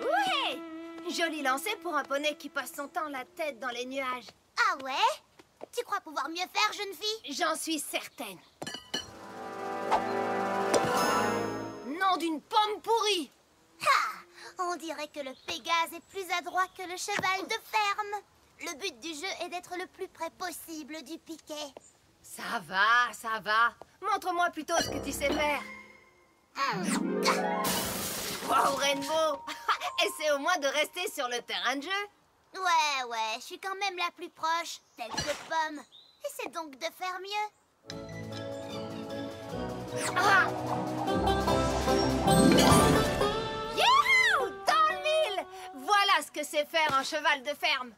Ouais! Joli lancer pour un poney qui passe son temps la tête dans les nuages. Ah ouais? Tu crois pouvoir mieux faire, jeune fille? J'en suis certaine. Nom d'une pomme pourrie! Ah! On dirait que le Pégase est plus adroit que le cheval de ferme. Le but du jeu est d'être le plus près possible du piquet. Ça va, ça va. Montre-moi plutôt ce que tu sais faire. Wow, Rainbow! Essaie au moins de rester sur le terrain de jeu. Ouais, je suis quand même la plus proche, telle que Pomme. Essaie donc de faire mieux. Ah! Youhou! Dans le mille! Voilà ce que c'est faire un cheval de ferme.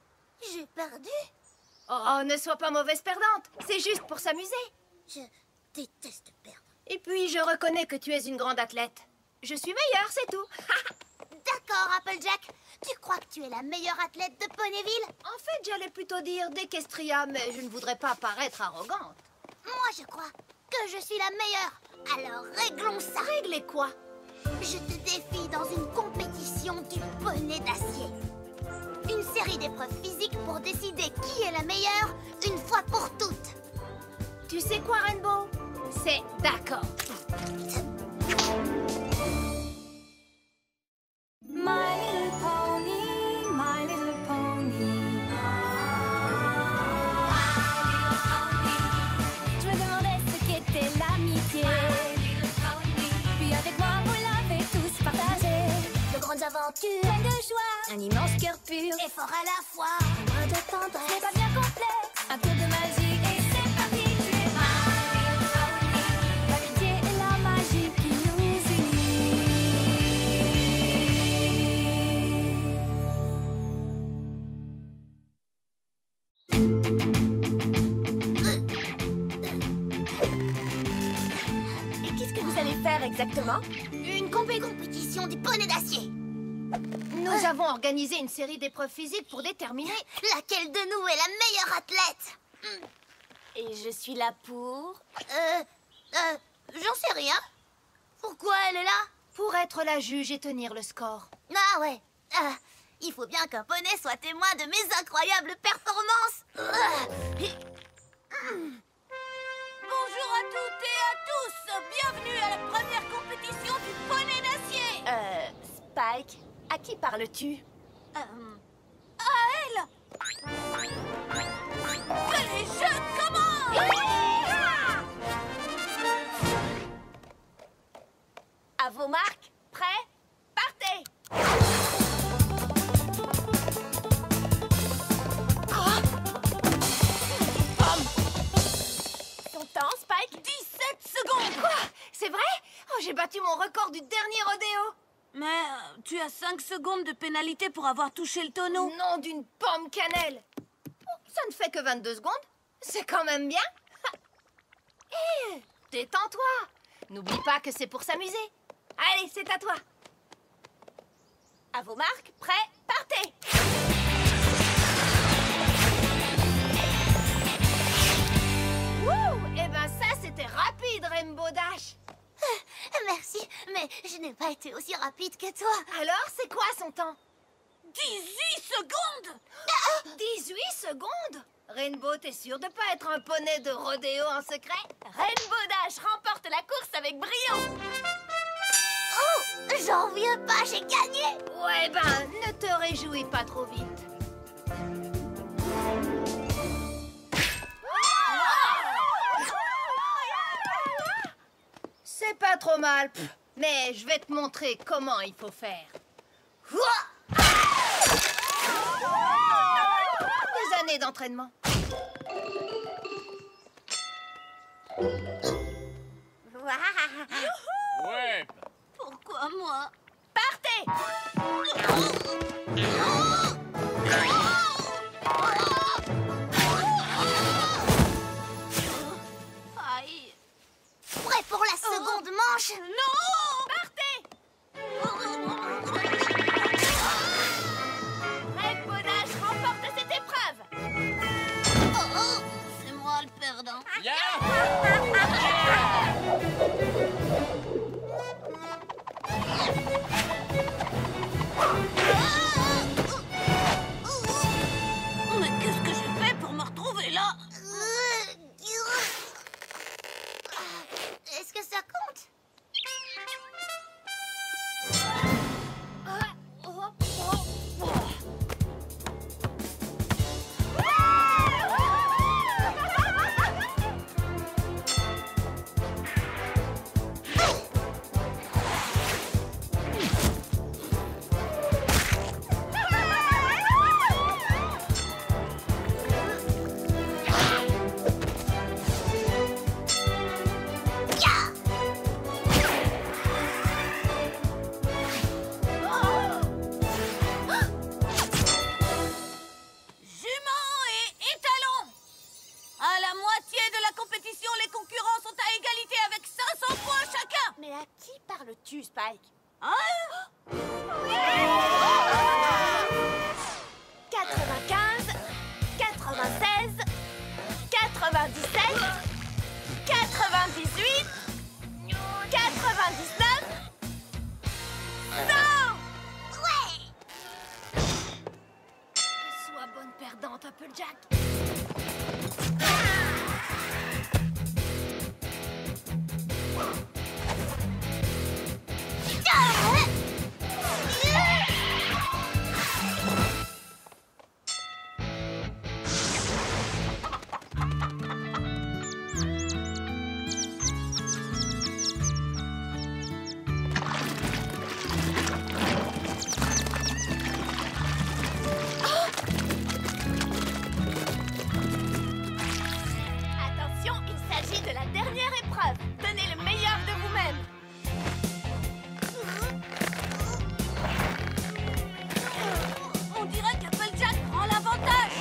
J'ai perdu. Oh, ne sois pas mauvaise perdante. C'est juste pour s'amuser. Je déteste perdre. Et puis, je reconnais que tu es une grande athlète. Je suis meilleure, c'est tout. D'accord, Applejack. Tu crois que tu es la meilleure athlète de Ponyville? En fait, j'allais plutôt dire d'Equestria, mais je ne voudrais pas paraître arrogante. Moi, je crois que je suis la meilleure. Alors, réglons ça. Régler quoi? Je te défie dans une compétition du poney d'acier. Une série d'épreuves physiques pour décider qui est la meilleure une fois pour toutes. Tu sais quoi, Rainbow? C'est d'accord. My little pony, my little pony. Je me demandais ce qu'était l'amitié. Puis avec moi, vous l'avez tous partagé. De grandes aventures, Plein de joie, un immense cœur pur. et fort à la fois. Un brin de tendresse, c'est pas bien complexe. Un peu de magie et c'est parti. Tu es my little pony. L'amitié et la magie qui nous unit. Et qu'est-ce que vous allez faire exactement? Une compétition du poney d'acier. Nous avons organisé une série d'épreuves physiques pour déterminer... Laquelle de nous est la meilleure athlète? Et je suis là pour... J'en sais rien. Pourquoi elle est là? Pour être la juge et tenir le score. Ah ouais. Il faut bien qu'un poney soit témoin de mes incroyables performances. Bonjour à toutes et à tous. Bienvenue à la première compétition du poney d'acier. Spike, à qui parles-tu? À elle. Que les jeux commencent. À vos marques, prêts, partez! Ton temps, Spike? 17 secondes. Quoi? C'est vrai? Oh, j'ai battu mon record du dernier rodéo. Mais tu as 5 secondes de pénalité pour avoir touché le tonneau. Nom d'une pomme cannelle. Oh, ça ne fait que 22 secondes. C'est quand même bien. Hé, détends-toi. N'oublie pas que c'est pour s'amuser. Allez, c'est à toi. À vos marques, prêts, partez! Wouh! Eh ben ça, c'était rapide, Rainbow Dash. Merci, mais je n'ai pas été aussi rapide que toi. Alors, c'est quoi son temps? 18 secondes. 18 secondes? Rainbow, t'es sûr de pas être un poney de rodéo en secret? Rainbow Dash remporte la course avec brio! Oh, j'en reviens pas, j'ai gagné. Ouais, ben, ne te réjouis pas trop vite. C'est pas trop mal, mais je vais te montrer comment il faut faire. Des années d'entraînement. Ouais. Pourquoi moi? Partez! Aïe. Prêt pour la seconde manche? Non. Partez! Rainbow Dash remporte cette épreuve! C'est moi le perdant. Yeah. que ça compte. Spike. 95, 96, 97, 98, 99, 100. Ouais! Sois bonne perdante, Applejack. Attention, il s'agit de la dernière épreuve. Donnez le meilleur de vous-même. On dirait qu'Applejack prend l'avantage.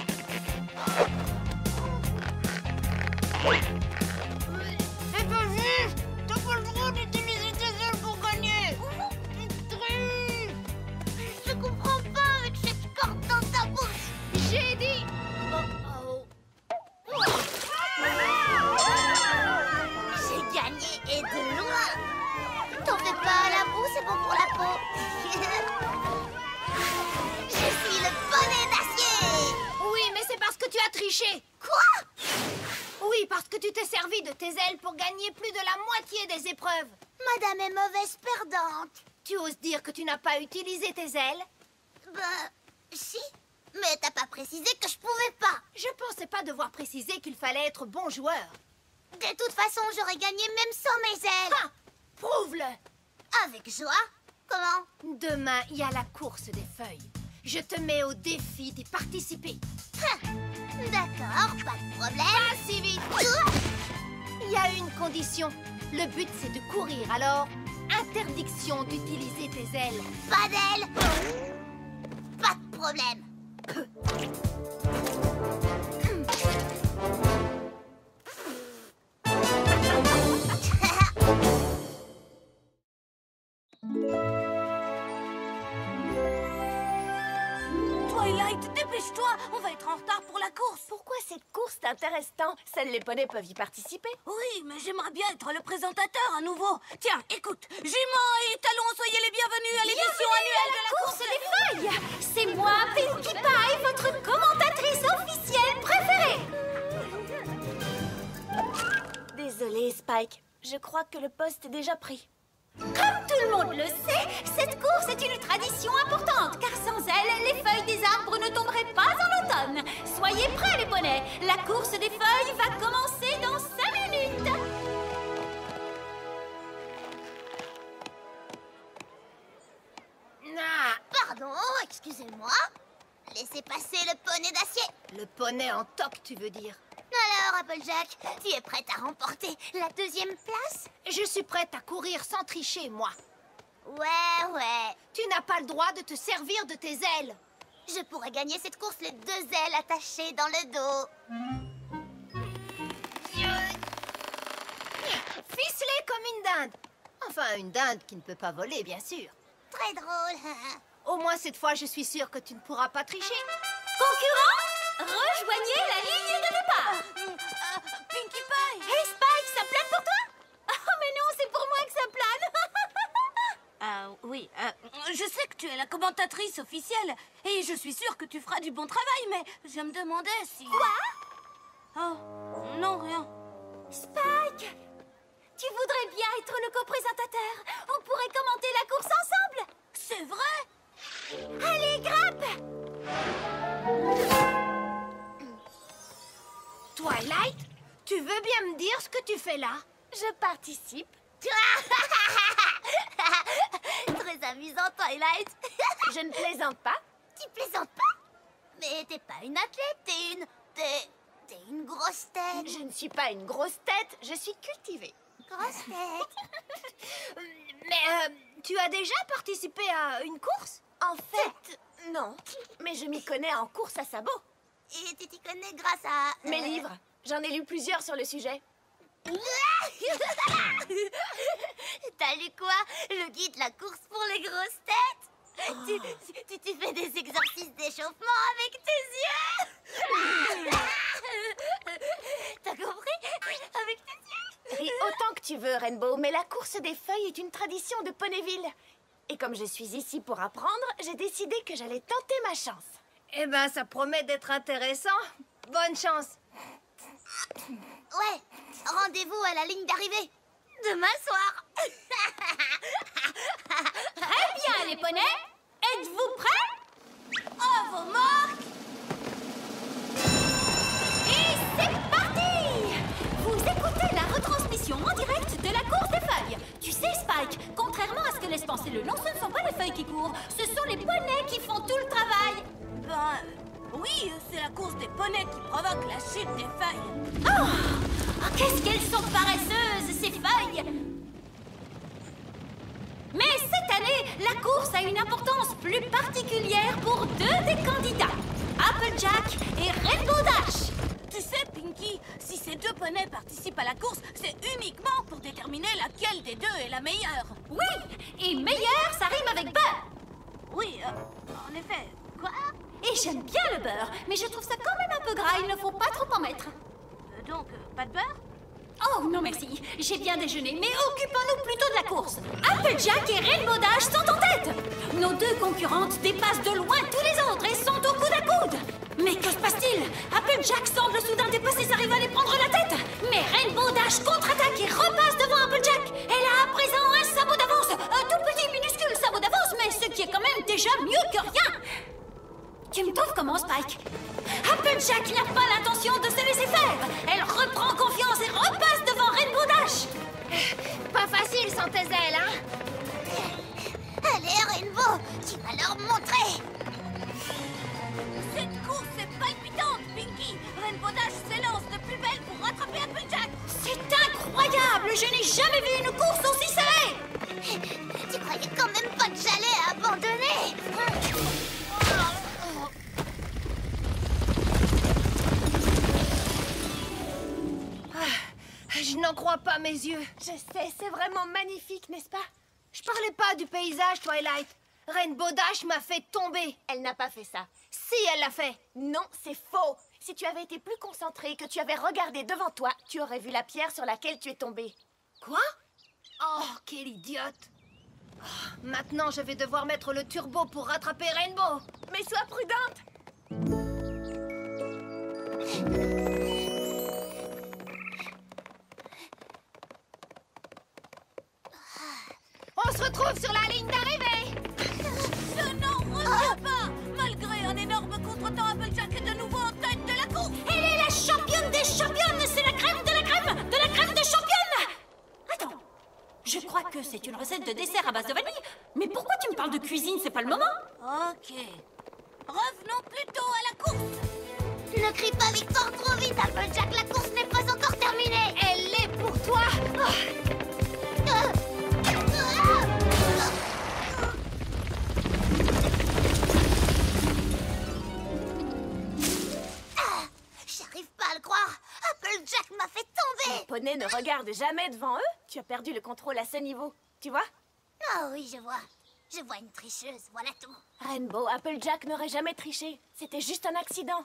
C'est pas juste! T'as pas le droit d'utiliser tes ailes pour gagner! Tu triches! Je comprends pas avec cette corde dans ta bouche. J'ai dit! Oh oh! J'ai gagné et de loin. T'en fais pas, la boue, c'est bon pour la peau. Je suis le poney d'acier. Oui, mais c'est parce que tu as triché! Quoi? Oui, parce que tu t'es servi de tes ailes pour gagner plus de la moitié des épreuves! Madame est mauvaise perdante. Tu oses dire que tu n'as pas utilisé tes ailes? Ben, si. Mais t'as pas précisé que je pouvais pas. Je pensais pas devoir préciser qu'il fallait être bon joueur. De toute façon, j'aurais gagné même sans mes ailes. Ah! Prouve-le! Avec joie. Comment? Demain, il y a la course des feuilles. Je te mets au défi d'y participer. D'accord, pas de problème. Pas si vite! Il y a une condition. Le but, c'est de courir, alors interdiction d'utiliser tes ailes. Pas d'ailes. Pas de problème. Twilight, dépêche-toi, on va être en retard pour la course. Pourquoi cette course t'intéresse tant? Seuls les poneys peuvent y participer. Oui, mais j'aimerais bien être le présentateur à nouveau. Tiens, écoute, Jument et Talon, soyez les bienvenus à l'émission annuelle de la course des feuilles. C'est moi, Pinkie Pie, votre commentatrice officielle préférée. Désolée, Spike. Je crois que le poste est déjà pris. Comme tout le monde le sait, cette course est une tradition importante, car sans elle, les feuilles des arbres ne tomberaient pas en automne. Soyez prêts, les poneys. La course des feuilles va commencer dans 5 minutes. Ah! Pardon, excusez-moi. Laissez passer le poney d'acier. Le poney en toque, tu veux dire? Alors, Applejack, tu es prête à remporter la 2e place? Je suis prête à courir sans tricher, moi. Ouais. Tu n'as pas le droit de te servir de tes ailes. Je pourrais gagner cette course les 2 ailes attachées dans le dos. Ficelé comme une dinde. Enfin, une dinde qui ne peut pas voler, bien sûr. Très drôle. Au moins, cette fois, je suis sûre que tu ne pourras pas tricher. Concurrents, rejoignez la ligne de départ. Pinkie Pie. Hey Spike, ça plane pour toi? Oh mais non, c'est pour moi que ça plane. Oui, je sais que tu es la commentatrice officielle et je suis sûre que tu feras du bon travail, mais je me demandais si... Quoi? Oh, non, rien. Spike, tu voudrais bien être le co-présentateur. On pourrait commenter la course ensemble. C'est vrai? Allez, grimpe! Twilight, tu veux bien me dire ce que tu fais là? Je participe. Très amusant, Twilight. Je ne plaisante pas. Tu plaisantes pas? Mais t'es pas une athlète, t'es une grosse tête. Je ne suis pas une grosse tête, je suis cultivée. Grosse tête. Mais tu as déjà participé à une course? En fait, non. Mais je m'y connais en course à sabots. Et tu t'y connais grâce à... Mes livres. J'en ai lu plusieurs sur le sujet. T'as lu quoi? Le guide La course pour les grosses têtes? Tu fais des exercices d'échauffement avec tes yeux. T'as compris? Avec tes yeux. Ris autant que tu veux, Rainbow, mais la course des feuilles est une tradition de Ponyville. Et comme je suis ici pour apprendre, j'ai décidé que j'allais tenter ma chance. Eh ben, ça promet d'être intéressant. Bonne chance. Ouais, rendez-vous à la ligne d'arrivée. Demain soir. Très bien, les poneys. Êtes-vous prêts? À vos marques! Et c'est parti! Vous écoutez la retransmission en direct de la course des feuilles. Tu sais, Spike, contrairement à ce que laisse penser le nom, ce ne sont pas les feuilles qui courent, ce sont les poneys qui font tout le travail. Ben, oui, c'est la course des poneys qui provoque la chute des feuilles. Oh, qu'est-ce qu'elles sont paresseuses, ces feuilles! Mais cette année, la course a une importance plus particulière pour deux des candidats, Applejack et Rainbow Dash. Tu sais, Pinky, si ces deux poneys participent à la course, c'est uniquement pour déterminer laquelle des deux est la meilleure. Oui, et meilleur, ça rime avec beurre. Oui, en effet. Quoi? Et j'aime bien le beurre, mais je trouve ça quand même un peu gras, il ne faut pas trop en mettre. Donc, pas de beurre? Oh, non merci, j'ai bien déjeuné, mais occupons-nous plutôt de la course. Applejack et Rainbow Dash sont en tête. Nos deux concurrentes dépassent de loin tous les autres et sont au coude à coude. Mais que se passe-t-il? Applejack semble soudain dépasser sa rivale et prendre la tête. Mais Rainbow Dash contre-attaque et repasse devant Applejack. Elle a à présent un sabot d'avance, un tout petit minuscule sabot d'avance, mais ce qui est quand même déjà mieux que rien. Tu me trouves comment, Spike? Applejack n'a pas l'intention de se laisser faire. Elle reprend confiance et repasse devant Rainbow Dash. Pas facile sans tes ailes, hein? Allez, Rainbow, tu vas leur montrer. Cette course est palpitante, Pinky. Rainbow Dash s'élance de plus belle pour rattraper Applejack. C'est incroyable. Je n'ai jamais vu une course aussi serrée. Tu croyais quand même pas que j'allais abandonner? Je n'en crois pas mes yeux. Je sais, c'est vraiment magnifique, n'est-ce pas? Je parlais pas du paysage, Twilight. Rainbow Dash m'a fait tomber. Elle n'a pas fait ça. Si, elle l'a fait. Non, c'est faux. Si tu avais été plus concentré, que tu avais regardé devant toi, tu aurais vu la pierre sur laquelle tu es tombée. Quoi? Oh, quelle idiote. Oh, maintenant, je vais devoir mettre le turbo pour rattraper Rainbow. Mais sois prudente. On se retrouve sur la ligne d'arrivée. Je n'en reviens pas. Malgré un énorme contretemps, Applejack est de nouveau en tête de la course. Elle est la championne des championnes. C'est la crème de la crème de la crème de championne. Attends, je crois que c'est une recette de dessert à base de vanille. Mais pourquoi tu me parles de cuisine? C'est pas le moment. Ok. Revenons plutôt à la course. Ne crie pas victoire trop vite, Applejack, la course n'est pas encore terminée. Elle l'est pour toi. J'arrive pas à le croire. Applejack m'a fait tomber. Les poneys ne regardent jamais devant eux. Tu as perdu le contrôle à ce niveau. Tu vois? Ah oui, je vois. Je vois une tricheuse, voilà tout. Rainbow, Applejack n'aurait jamais triché. C'était juste un accident.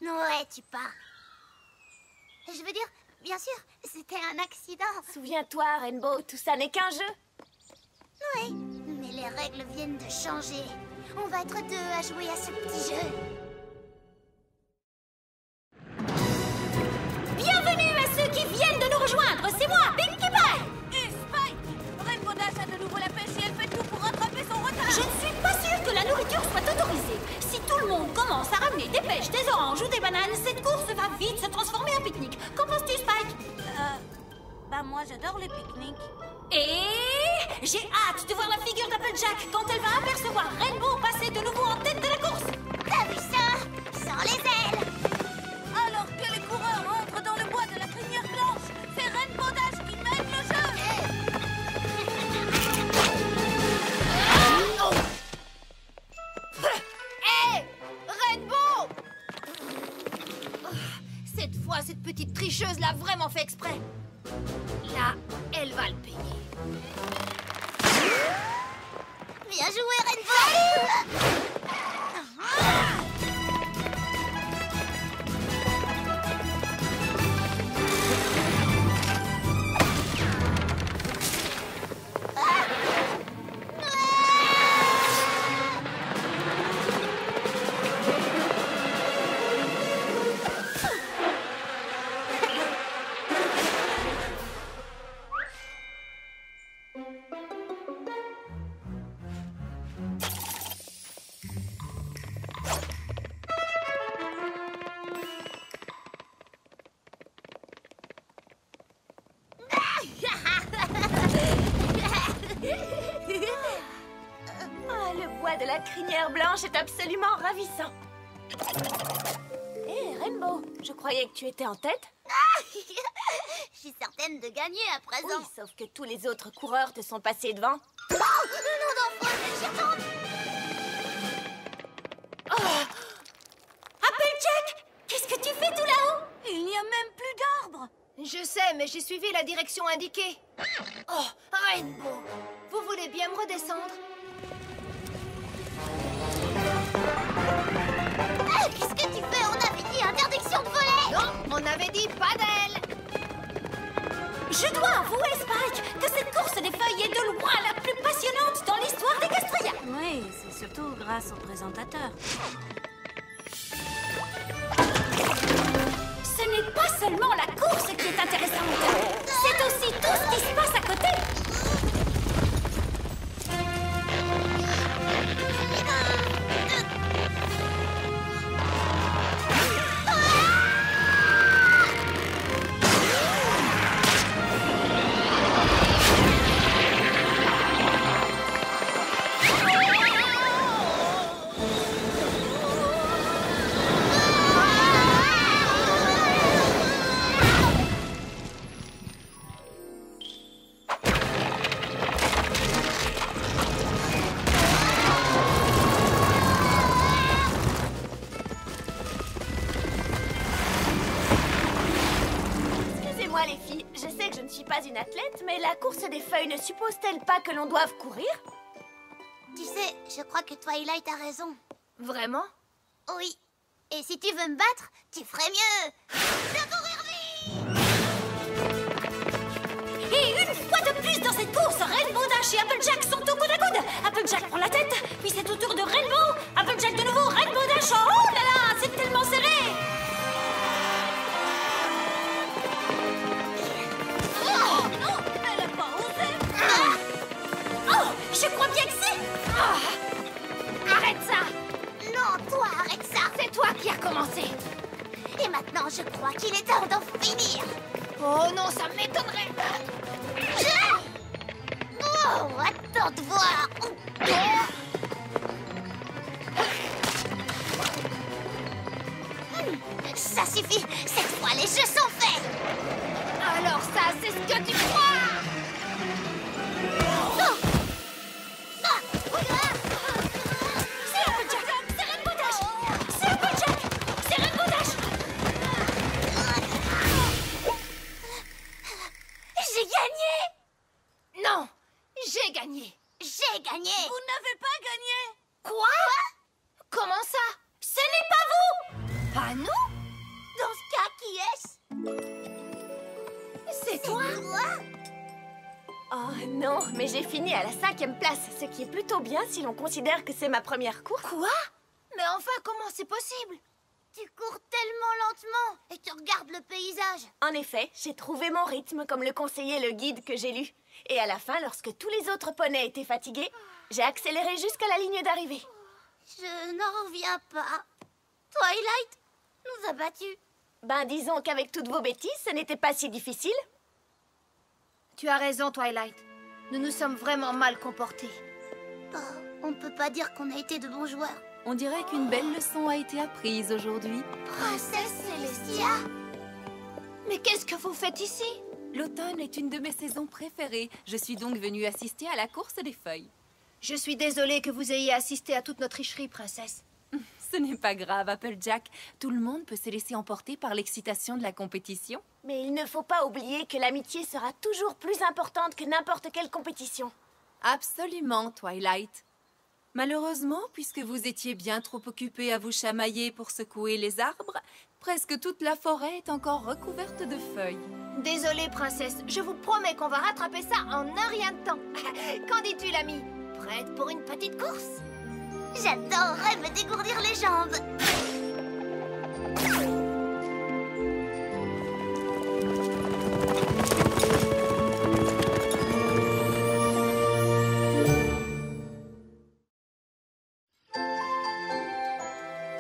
Ouais, tu pars. Je veux dire, bien sûr, c'était un accident. Souviens-toi, Rainbow, tout ça n'est qu'un jeu. Oui, mais les règles viennent de changer. On va être deux à jouer à ce petit jeu. Bienvenue à ceux qui viennent de nous rejoindre. C'est moi, Pinkie Pie. Et Spike, course va vite se transformer en pique-nique. Qu'en penses-tu, Spike? Bah moi j'adore les pique-niques. Et j'ai hâte de voir la figure d'Applejack quand elle va apercevoir Rainbow passer de nouveau en tête de la course. T'as vu ça? Sans les ailes. Alors que les coureurs entrent dans le bois de la crinière blanche, c'est Rainbow Dash qui mène le jeu. Hé, Rainbow! Cette fois, cette petite tricheuse l'a vraiment fait exprès. Là, elle va le payer. Bien joué, Rainbow. Ah, le bois de la crinière blanche est absolument ravissant. Hé, Rainbow, je croyais que tu étais en tête. Je suis certaine de gagner à présent. Oui, sauf que tous les autres coureurs te sont passés devant. Oh, non d'enfant, j'y retourne. Applejack, qu'est-ce que tu fais tout là-haut? Il n'y a même plus d'arbres. Je sais, mais j'ai suivi la direction indiquée. Oh, Rainbow, vous voulez bien me redescendre? Qu'est-ce que tu fais? On avait dit interdiction de voler. Non, on avait dit pas d'elle. Je dois avouer, Spike, que cette course des feuilles est de loin la plus passionnante dans l'histoire d'Equestria. Oui, c'est surtout grâce au présentateur. Ce n'est pas seulement la course qui est intéressante, c'est aussi tout ce qui se passe à côté. Excusez-moi les filles, je sais que je ne suis pas une athlète, mais la course des feuilles ne suppose-t-elle pas que l'on doive courir? Tu sais, je crois que Twilight a raison. Vraiment? Oui. Et si tu veux me battre, tu ferais mieux de courir vite. Et une fois de plus dans cette course, Rainbow Dash et Applejack sont au coude à coude. Applejack prend la tête, puis c'est au tour de Rainbow. Applejack de nouveau, Rainbow Dash. Oh là là, c'est tellement serré. Oh non, elle a pas osé. Oh, je crois bien que c'est... Arrête ça! Non, toi, arrête ça. C'est toi qui as commencé. Et maintenant, je crois qu'il est temps d'en finir. Oh non, ça m'étonnerait. Oh, attends de voir. Ça suffit. Cette fois, les jeux sont faits. Alors ça, c'est ce que tu crois. C'est Applejack, c'est Rainbow Dash. C'est Applejack, c'est Rainbow Dash. J'ai gagné. Non, j'ai gagné. J'ai gagné. Vous n'avez pas gagné. Quoi? Comment ça? Ce n'est pas vous. Pas nous? Dans ce cas, qui est-ce? C'est toi? Oh non, mais j'ai fini à la 5e place, ce qui est plutôt bien si l'on considère que c'est ma première course. Quoi? Mais enfin, comment c'est possible? Tu cours tellement lentement et tu regardes le paysage. En effet, j'ai trouvé mon rythme comme le conseillait le guide que j'ai lu. Et à la fin, lorsque tous les autres poneys étaient fatigués, j'ai accéléré jusqu'à la ligne d'arrivée. Je n'en reviens pas. Twilight nous a battus. Ben, disons qu'avec toutes vos bêtises, ce n'était pas si difficile. Tu as raison, Twilight. Nous nous sommes vraiment mal comportés. Oh, on peut pas dire qu'on a été de bons joueurs. On dirait qu'une belle leçon a été apprise aujourd'hui. Princesse Célestia! Mais qu'est-ce que vous faites ici? L'automne est une de mes saisons préférées. Je suis donc venue assister à la course des feuilles. Je suis désolée que vous ayez assisté à toute notre tricherie, princesse. Ce n'est pas grave, Applejack. Tout le monde peut se laisser emporter par l'excitation de la compétition. Mais il ne faut pas oublier que l'amitié sera toujours plus importante que n'importe quelle compétition. Absolument, Twilight. Malheureusement, puisque vous étiez bien trop occupés à vous chamailler pour secouer les arbres, presque toute la forêt est encore recouverte de feuilles. Désolée, princesse. Je vous promets qu'on va rattraper ça en un rien de temps. Qu'en dis-tu, l'ami? Prête pour une petite course? J'adorerais me dégourdir les jambes.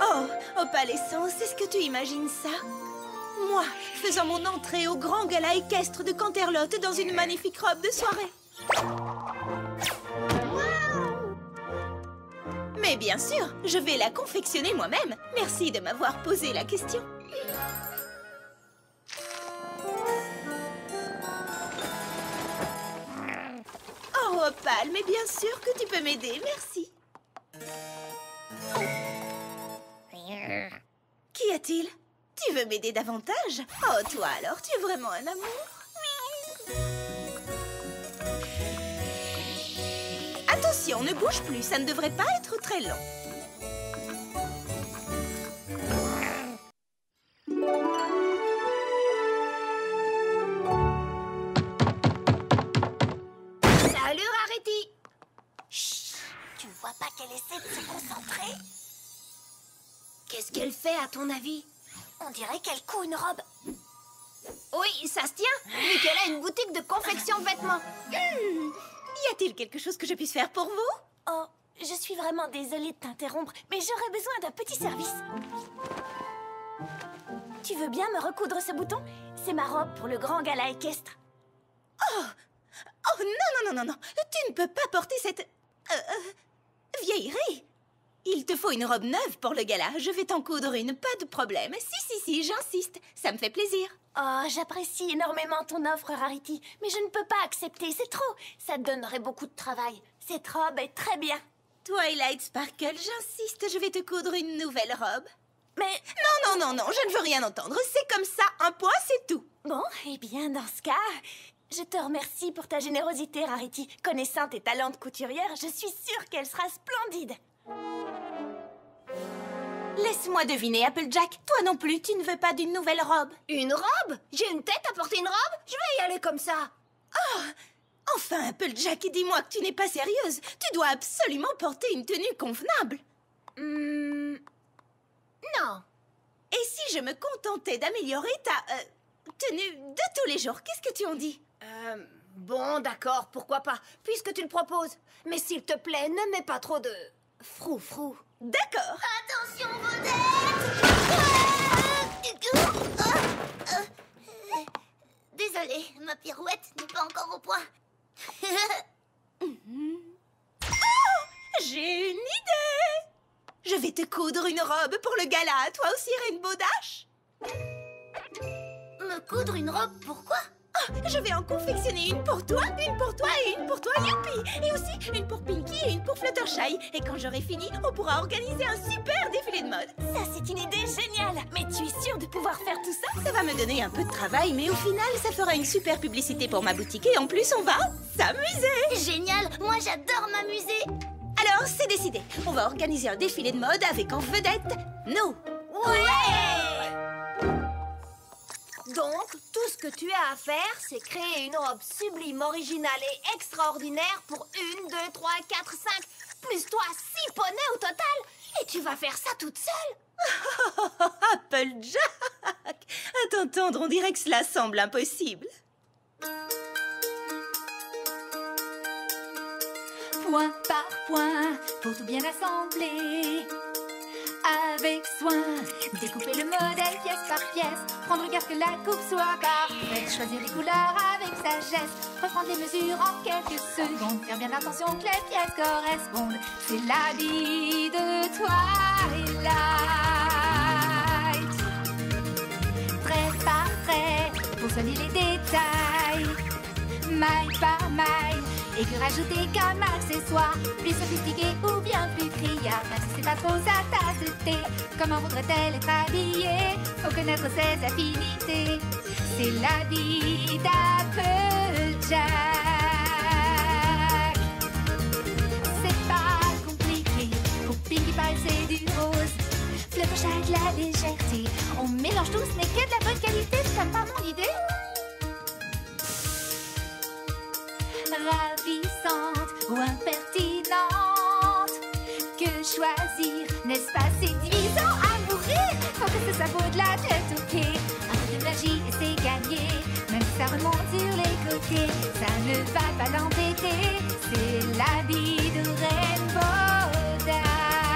Oh, Opalescence, est-ce que tu imagines ça? Moi, faisant mon entrée au grand gala équestre de Canterlot dans une magnifique robe de soirée. Mais bien sûr, je vais la confectionner moi-même. Merci de m'avoir posé la question. Oh, Opal, mais bien sûr que tu peux m'aider, merci. Qu'y a-t-il? Tu veux m'aider davantage? Oh, toi alors, tu es vraiment un amour. Attention, ne bouge plus, ça ne devrait pas être très long. Salut, Rarity! Chut! Tu ne vois pas qu'elle essaie de se concentrer? Qu'est-ce qu'elle fait, à ton avis? On dirait qu'elle coud une robe. Oui, ça se tient, vu qu'elle a une boutique de confection de vêtements. Y a-t-il quelque chose que je puisse faire pour vous? Oh, je suis vraiment désolée de t'interrompre, mais j'aurais besoin d'un petit service. Tu veux bien me recoudre ce bouton? C'est ma robe pour le grand gala équestre. Oh non, tu ne peux pas porter cette... vieillerie. Il te faut une robe neuve pour le gala. Je vais t'en coudre une, pas de problème. Si, j'insiste. Ça me fait plaisir. Oh, j'apprécie énormément ton offre, Rarity, mais je ne peux pas accepter, c'est trop. Ça te donnerait beaucoup de travail. Cette robe est très bien. Twilight Sparkle, j'insiste, je vais te coudre une nouvelle robe. Mais... Non, je ne veux rien entendre. C'est comme ça, un point, c'est tout. Bon, eh bien, dans ce cas, je te remercie pour ta générosité, Rarity. Connaissant tes talents de couturière, je suis sûre qu'elle sera splendide. Laisse-moi deviner, Applejack. Toi non plus, tu ne veux pas d'une nouvelle robe? Une robe? J'ai une tête à porter une robe? Je vais y aller comme ça. Enfin, Applejack, dis-moi que tu n'es pas sérieuse. Tu dois absolument porter une tenue convenable. Non. Et si je me contentais d'améliorer ta tenue de tous les jours, qu'est-ce que tu en dis? Bon, d'accord, pourquoi pas, puisque tu le proposes. Mais s'il te plaît, ne mets pas trop de frou-frou. D'accord. Attention, vos têtes! Désolée, ma pirouette n'est pas encore au point. J'ai une idée. Je vais te coudre une robe pour le gala. Toi aussi, Rainbow Dash? Me coudre une robe, pourquoi? Je vais en confectionner une pour toi et une pour toi, youpi! Et aussi une pour Pinky et une pour Fluttershy. Et quand j'aurai fini, on pourra organiser un super défilé de mode. Ça, c'est une idée géniale. Mais tu es sûre de pouvoir faire tout ça? Ça va me donner un peu de travail, mais au final, ça fera une super publicité pour ma boutique. Et en plus, on va s'amuser. Génial, moi j'adore m'amuser. Alors, c'est décidé. On va organiser un défilé de mode avec en vedette nous. Donc, tout ce que tu as à faire, c'est créer une robe sublime, originale et extraordinaire pour 1, 2, 3, 4, 5, plus toi 6 poneys au total. Et tu vas faire ça toute seule. Applejack! À t'entendre, on dirait que cela semble impossible. Point par point, pour tout bien assembler. avec soin. Découper le modèle pièce par pièce, prendre garde que la coupe soit parfaite, choisir les couleurs avec sagesse, reprendre les mesures en quelques secondes, faire bien attention que les pièces correspondent. C'est l'habit de Twilight. Trait par trait, pour soigner les détails, maille par maille, et que rajouter comme accessoire, plus sophistiqué ou bien plus criard, même si c'est pas trop sa tasse de thé. Comment voudrait-elle être habillée? Faut connaître ses affinités. C'est l'habit d'Applejack. C'est pas compliqué. Pour Pinkie Pie c'est du rose, Fluttershy la légèreté. On mélange tout, ce n'est que de la bonne qualité. C'est pas mon idée. Ravissante ou impertinente, que choisir? N'est-ce pas séduisant à mourir? Faut que ça vaut de la tête aux pieds. Un peu de magie et c'est gagné, même si ça remonte sur les côtés, ça ne va pas l'embêter. C'est l'habit de Rainbow Dash.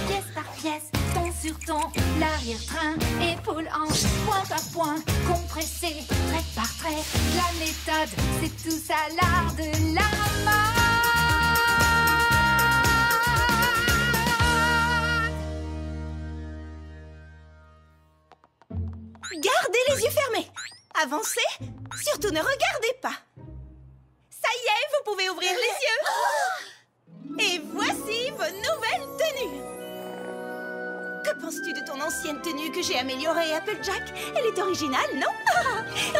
Pièce par pièce, ton sur ton, l'arrière-train, épaule, hanche, point par point, compressé, trait par trait. La méthode, c'est tout ça l'art de la mode. Gardez les yeux fermés. Avancez. Surtout ne regardez pas. Ça y est, vous pouvez ouvrir les yeux. Et voici vos nouvelles tenues. Que penses-tu de ton ancienne tenue que j'ai améliorée, Applejack? Elle est originale, non?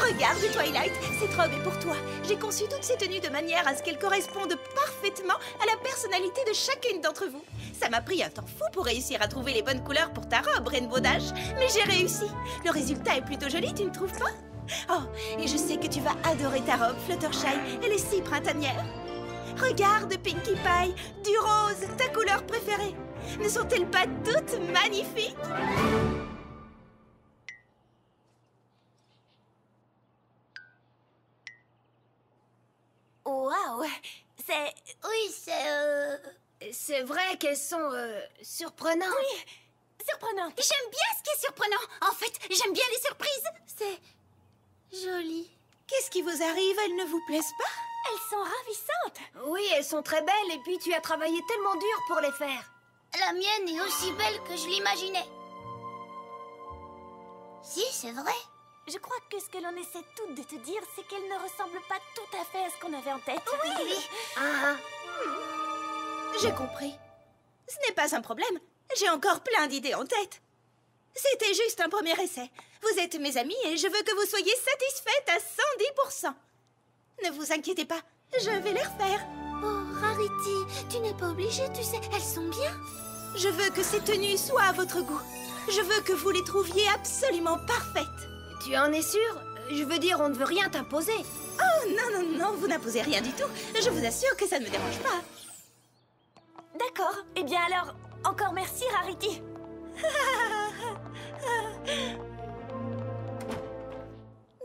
Regarde, Twilight, cette robe est pour toi. J'ai conçu toutes ces tenues de manière à ce qu'elles correspondent parfaitement à la personnalité de chacune d'entre vous. Ça m'a pris un temps fou pour réussir à trouver les bonnes couleurs pour ta robe, Rainbow Dash. Mais j'ai réussi. Le résultat est plutôt joli, tu ne trouves pas? Oh, et je sais que tu vas adorer ta robe, Fluttershy. Elle est si printanière. Regarde, Pinkie Pie, du rose, ta couleur préférée. Ne sont-elles pas toutes magnifiques? Waouh! C'est... Oui, C'est vrai qu'elles sont surprenantes. Oui, surprenant. J'aime bien ce qui est surprenant. En fait, j'aime bien les surprises. C'est joli. Qu'est-ce qui vous arrive? Elles ne vous plaisent pas? Elles sont ravissantes. Oui, elles sont très belles et puis tu as travaillé tellement dur pour les faire. La mienne est aussi belle que je l'imaginais. Si, c'est vrai. Je crois que ce que l'on essaie toutes de te dire, c'est qu'elles ne ressemblent pas tout à fait à ce qu'on avait en tête. Oui. Ah, J'ai compris. Ce n'est pas un problème. J'ai encore plein d'idées en tête. C'était juste un premier essai. Vous êtes mes amis et je veux que vous soyez satisfaites à 110%. Ne vous inquiétez pas, je vais les refaire. Oh, Rarity, tu n'es pas obligée, tu sais, elles sont bien. Je veux que ces tenues soient à votre goût. Je veux que vous les trouviez absolument parfaites. tu en es sûre? Je veux dire, on ne veut rien t'imposer. Oh, non, non, non, vous n'imposez rien du tout. Je vous assure que ça ne me dérange pas. D'accord. Eh bien alors, encore merci, Rarity.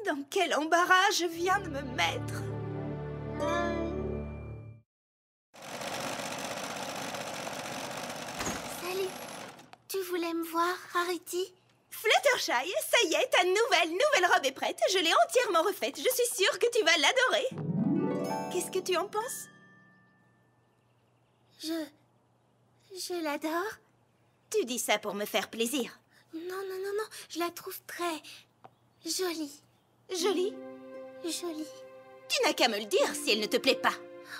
Dans quel embarras je viens de me mettre. Salut. Tu voulais me voir, Rarity? Fluttershy, ça y est, ta nouvelle robe est prête. Je l'ai entièrement refaite. Je suis sûre que tu vas l'adorer. Qu'est-ce que tu en penses? Je l'adore. Tu dis ça pour me faire plaisir. Non, je la trouve très jolie. Jolie? Jolie. Tu n'as qu'à me le dire si elle ne te plaît pas.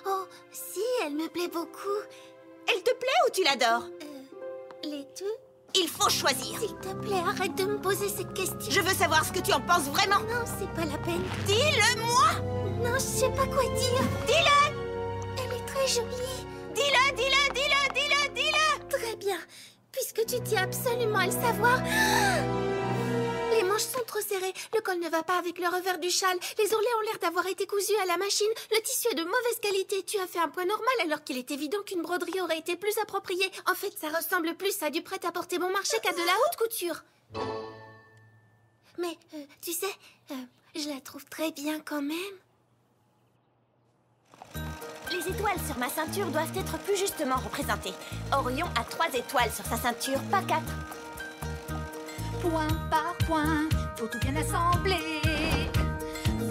Oh, si, elle me plaît beaucoup. Elle te plaît ou tu l'adores? Les deux? Il faut choisir. S'il te plaît, arrête de me poser cette question. Je veux savoir ce que tu en penses vraiment. Non, c'est pas la peine. Dis-le-moi. Non, je sais pas quoi dire. Dis-le. Elle est très jolie. Dis-le. Très bien. Puisque tu tiens absolument à le savoir... Les manches sont trop serrées, le col ne va pas avec le revers du châle, les ourlets ont l'air d'avoir été cousus à la machine, le tissu est de mauvaise qualité, tu as fait un point normal alors qu'il est évident qu'une broderie aurait été plus appropriée. En fait, ça ressemble plus à du prêt-à-porter bon marché qu'à de la haute couture. Mais, tu sais, je la trouve très bien quand même. Les étoiles sur ma ceinture doivent être plus justement représentées. Orion a 3 étoiles sur sa ceinture, pas 4. Point par point, faut tout bien assembler.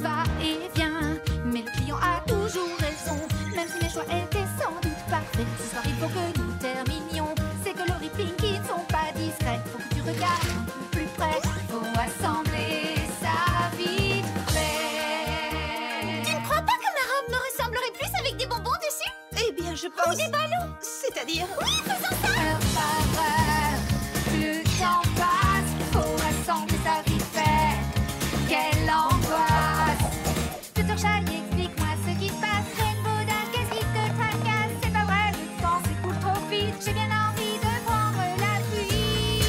Va et vient, mais le client a toujours raison. Même si mes choix étaient sans doute parfaits, ce soir il faut que nous terminions. Ces coloris pinky ne sont pas discrets. Faut que tu regardes un peu plus près. Faut assembler ça vite fait. Tu ne crois pas que ma robe me ressemblerait plus avec des bonbons dessus? Eh bien, je pense... Ou des ballons? C'est-à-dire... Oui, faisons ça! Heure par heure, le temps passe. Faut assembler ça vite fait. Quelle angoisse! Tuteur Chai, explique-moi ce qui se passe. Rainbow Dash, qu'est-ce qui te tracasse? C'est pas vrai, le temps s'écoule trop vite. J'ai bien envie de prendre la fuite.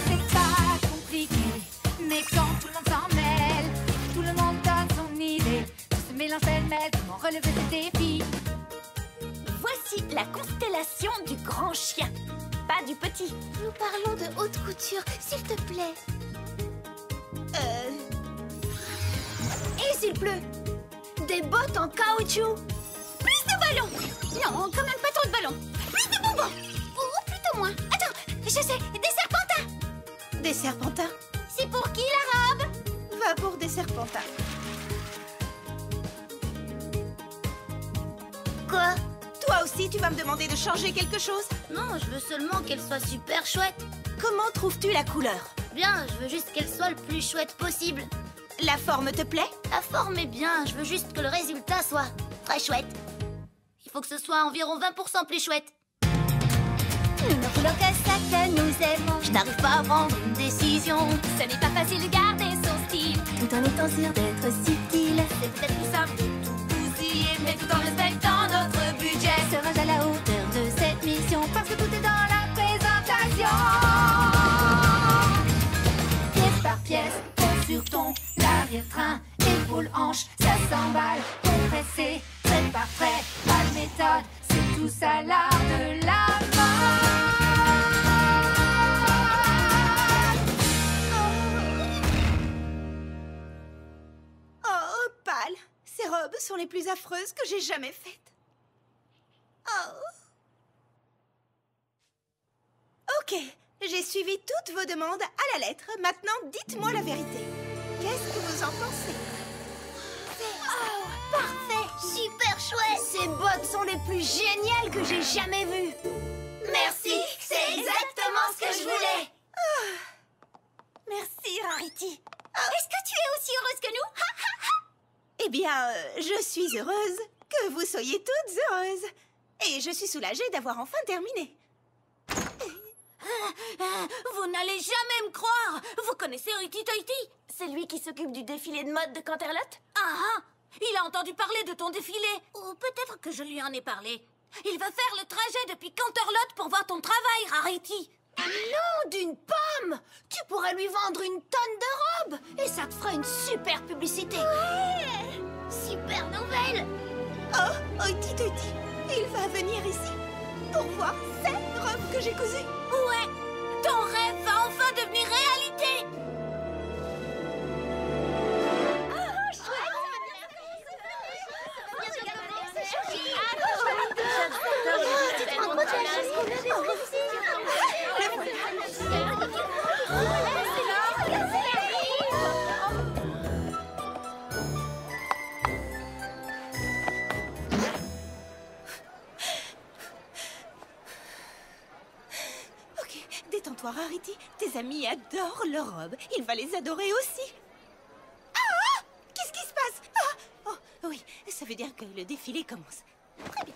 C'est pas compliqué, mais quand tout le monde s'en mêle, tout le monde donne son idée. Tout se mélange pêle-mêle, comment relever ce défi? Voici la constellation du grand chien, pas du petit. Nous parlons de haute couture, s'il te plaît. Et s'il pleut? Des bottes en caoutchouc. Plus de ballons! Non, quand même pas trop de ballons. Plus de bonbons! Ou plutôt moins. Attends, je sais, des serpentins! Des serpentins? C'est pour qui la robe? Va pour des serpentins. Quoi? Toi aussi, tu vas me demander de changer quelque chose? Non, je veux seulement qu'elle soit super chouette. Comment trouves-tu la couleur? Bien, je veux juste qu'elle soit le plus chouette possible. La forme te plaît? La forme est bien, je veux juste que le résultat soit très chouette. Il faut que ce soit environ 20% plus chouette. Nous ne voulons que ça que nous aimons. Je n'arrive pas à prendre une décision. Ce n'est pas facile de garder son style, tout en étant sûr d'être subtil. C'est peut-être plus simple de tout bousiller, mais tout en respectant notre budget. Serais-je à la hauteur de cette mission? Parce que tout est dans la présentation. Pièce par pièce, pose sur ton l'arrière-train, épaule hanche, ça s'emballe, compressé, trait par trait, pas de méthode, c'est tout ça l'art de la Oh, Opale, ces robes sont les plus affreuses que j'ai jamais faites. Oh. Ok, j'ai suivi toutes vos demandes à la lettre. Maintenant, dites-moi la vérité. Qu'est-ce que vous en pensez? Parfait, super chouette. Ces bottes sont les plus géniales que j'ai jamais vues. Merci, c'est exactement ce que je voulais. Merci, Rarity. Est-ce que tu es aussi heureuse que nous? Eh bien, je suis heureuse que vous soyez toutes heureuses. Et je suis soulagée d'avoir enfin terminé. Vous n'allez jamais me croire. Vous connaissez Hoity Toity? C'est lui qui s'occupe du défilé de mode de Canterlot? Ah, il a entendu parler de ton défilé. Ou peut-être que je lui en ai parlé. Il va faire le trajet depuis Canterlot pour voir ton travail, Rarity. Non, d'une pomme! Tu pourrais lui vendre une tonne de robes et ça te fera une super publicité. Super nouvelle. Oh, Hoity Toity, il va venir ici pour voir ces robes que j'ai cousues. Ouais, ton rêve va enfin devenir réalité. Ok, détends-toi, Rarity. Tes amis adorent leurs robes. Il va les adorer aussi. Ah! Qu'est-ce qui se passe? Ah! Oh, oui, ça veut dire que le défilé commence. Très bien.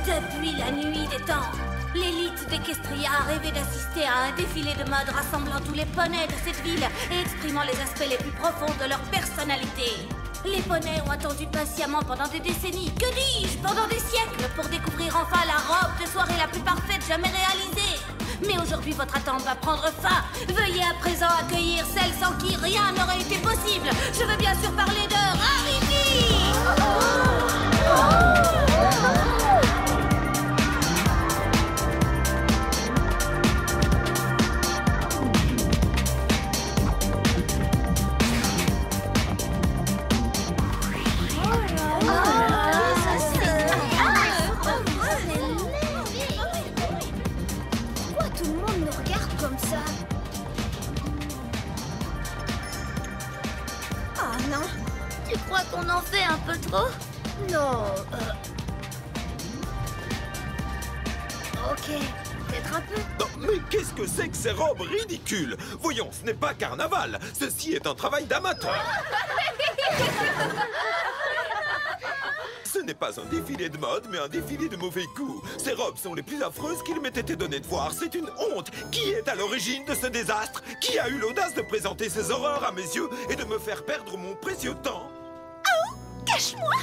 Depuis la nuit des temps, l'élite d'Equestria a rêvé d'assister à un défilé de mode rassemblant tous les poneys de cette ville et exprimant les aspects les plus profonds de leur personnalité. Les poneys ont attendu patiemment pendant des décennies, que dis-je, pendant des siècles, pour découvrir enfin la robe de soirée la plus parfaite jamais réalisée. Mais aujourd'hui, votre attente va prendre fin. Veuillez à présent accueillir celle sans qui rien n'aurait été possible. Je veux bien sûr parler de Rarity. trop? Non, Ok, peut-être un peu. Non, mais qu'est-ce que c'est que ces robes ridicules? Voyons, ce n'est pas carnaval. Ceci est un travail d'amateur. Ce n'est pas un défilé de mode, mais un défilé de mauvais goût. Ces robes sont les plus affreuses qu'il m'ait été donné de voir. C'est une honte. Qui est à l'origine de ce désastre? Qui a eu l'audace de présenter ces horreurs à mes yeux et de me faire perdre mon précieux temps? Oh, cache-moi!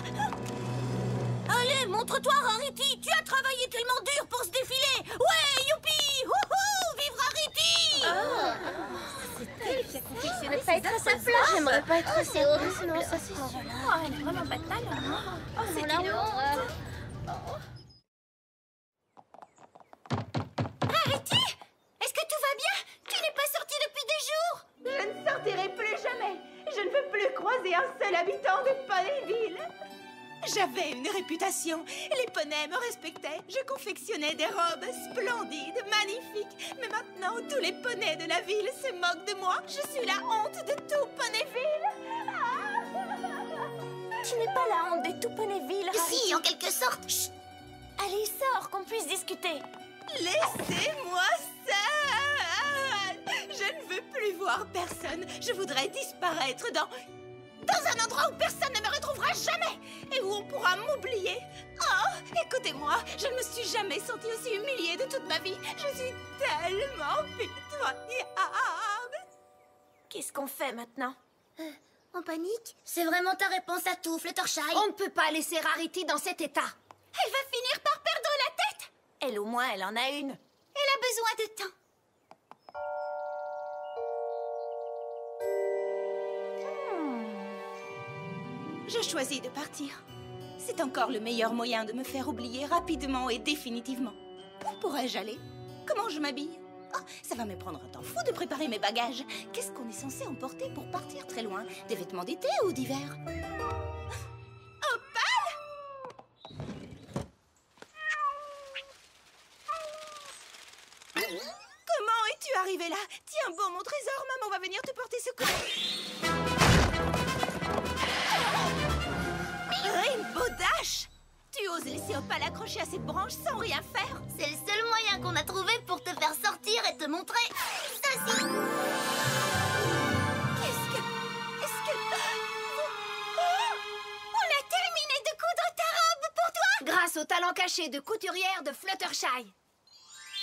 Allez, montre-toi, Rarity. Tu as travaillé tellement dur pour ce défilé. Ouais, youpi! Wouhou! Vive Rarity! J'aimerais pas être à sa place. J'aimerais pas être à sa place. Non, ça c'est sûr. Oh, elle est vraiment banale. Oh, c'est la honte. Rarity, est-ce que tout va bien? Tu n'es pas sortie depuis des jours? Je ne sortirai plus jamais. Je ne veux plus croiser un seul habitant de Ponyville. J'avais une réputation. Les poneys me respectaient. Je confectionnais des robes splendides, magnifiques. Mais maintenant, tous les poneys de la ville se moquent de moi. Je suis la honte de tout Ponyville. Tu n'es pas la honte de tout Ponyville, Rarity. Si, en quelque sorte. Chut. Allez, sors, qu'on puisse discuter. Laissez-moi seule. Je ne veux plus voir personne. Je voudrais disparaître dans un endroit où personne ne me retrouvera jamais et où on pourra m'oublier. Oh, écoutez-moi, je ne me suis jamais sentie aussi humiliée de toute ma vie. Je suis tellement pitoyable. Qu'est-ce qu'on fait maintenant? En panique? C'est vraiment ta réponse à tout, Fluttershy. On ne peut pas laisser Rarity dans cet état. Elle va finir par perdre la tête. Elle, au moins, elle en a une. Elle a besoin de temps. Je choisis de partir. C'est encore le meilleur moyen de me faire oublier rapidement et définitivement. Où pourrais-je aller? Comment je m'habille? Oh, ça va me prendre un temps fou de préparer mes bagages. Qu'est-ce qu'on est censé emporter pour partir très loin? Des vêtements d'été ou d'hiver? Opal! Comment es-tu arrivé là? Tiens bon mon trésor, maman va venir te porter secours. Rainbow Dash! Tu oses laisser Opal accrocher à cette branche sans rien faire? C'est le seul moyen qu'on a trouvé pour te faire sortir et te montrer ceci. On a terminé de coudre ta robe pour toi. Grâce au talent caché de couturière de Fluttershy.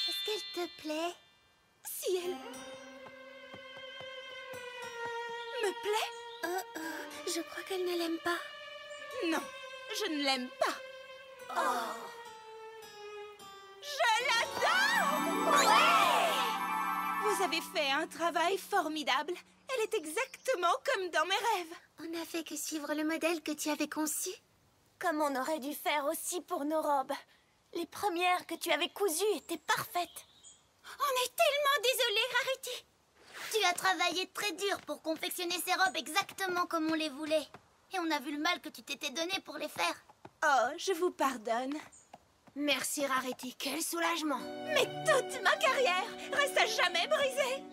Est-ce qu'elle te plaît? Si elle me plaît? Je crois qu'elle ne l'aime pas. Non, je ne l'aime pas. Oh. Je l'adore! Ouais! Vous avez fait un travail formidable. Elle est exactement comme dans mes rêves. On n'a fait que suivre le modèle que tu avais conçu. Comme on aurait dû faire aussi pour nos robes. Les premières que tu avais cousues étaient parfaites. On est tellement désolés, Rarity. Tu as travaillé très dur pour confectionner ces robes exactement comme on les voulait. Et on a vu le mal que tu t'étais donné pour les faire. Oh, je vous pardonne. Merci Rarity, quel soulagement. Mais toute ma carrière reste à jamais brisée.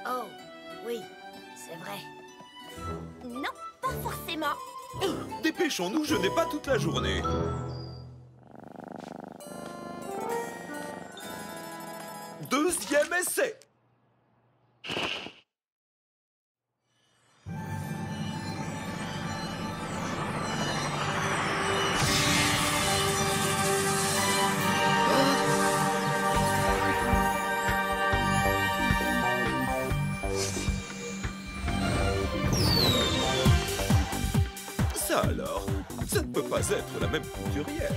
Oh, oui, c'est vrai. Non, pas forcément. Dépêchons-nous, je n'ai pas toute la journée. Deuxième essai. Ça alors, ça ne peut pas être la même couturière.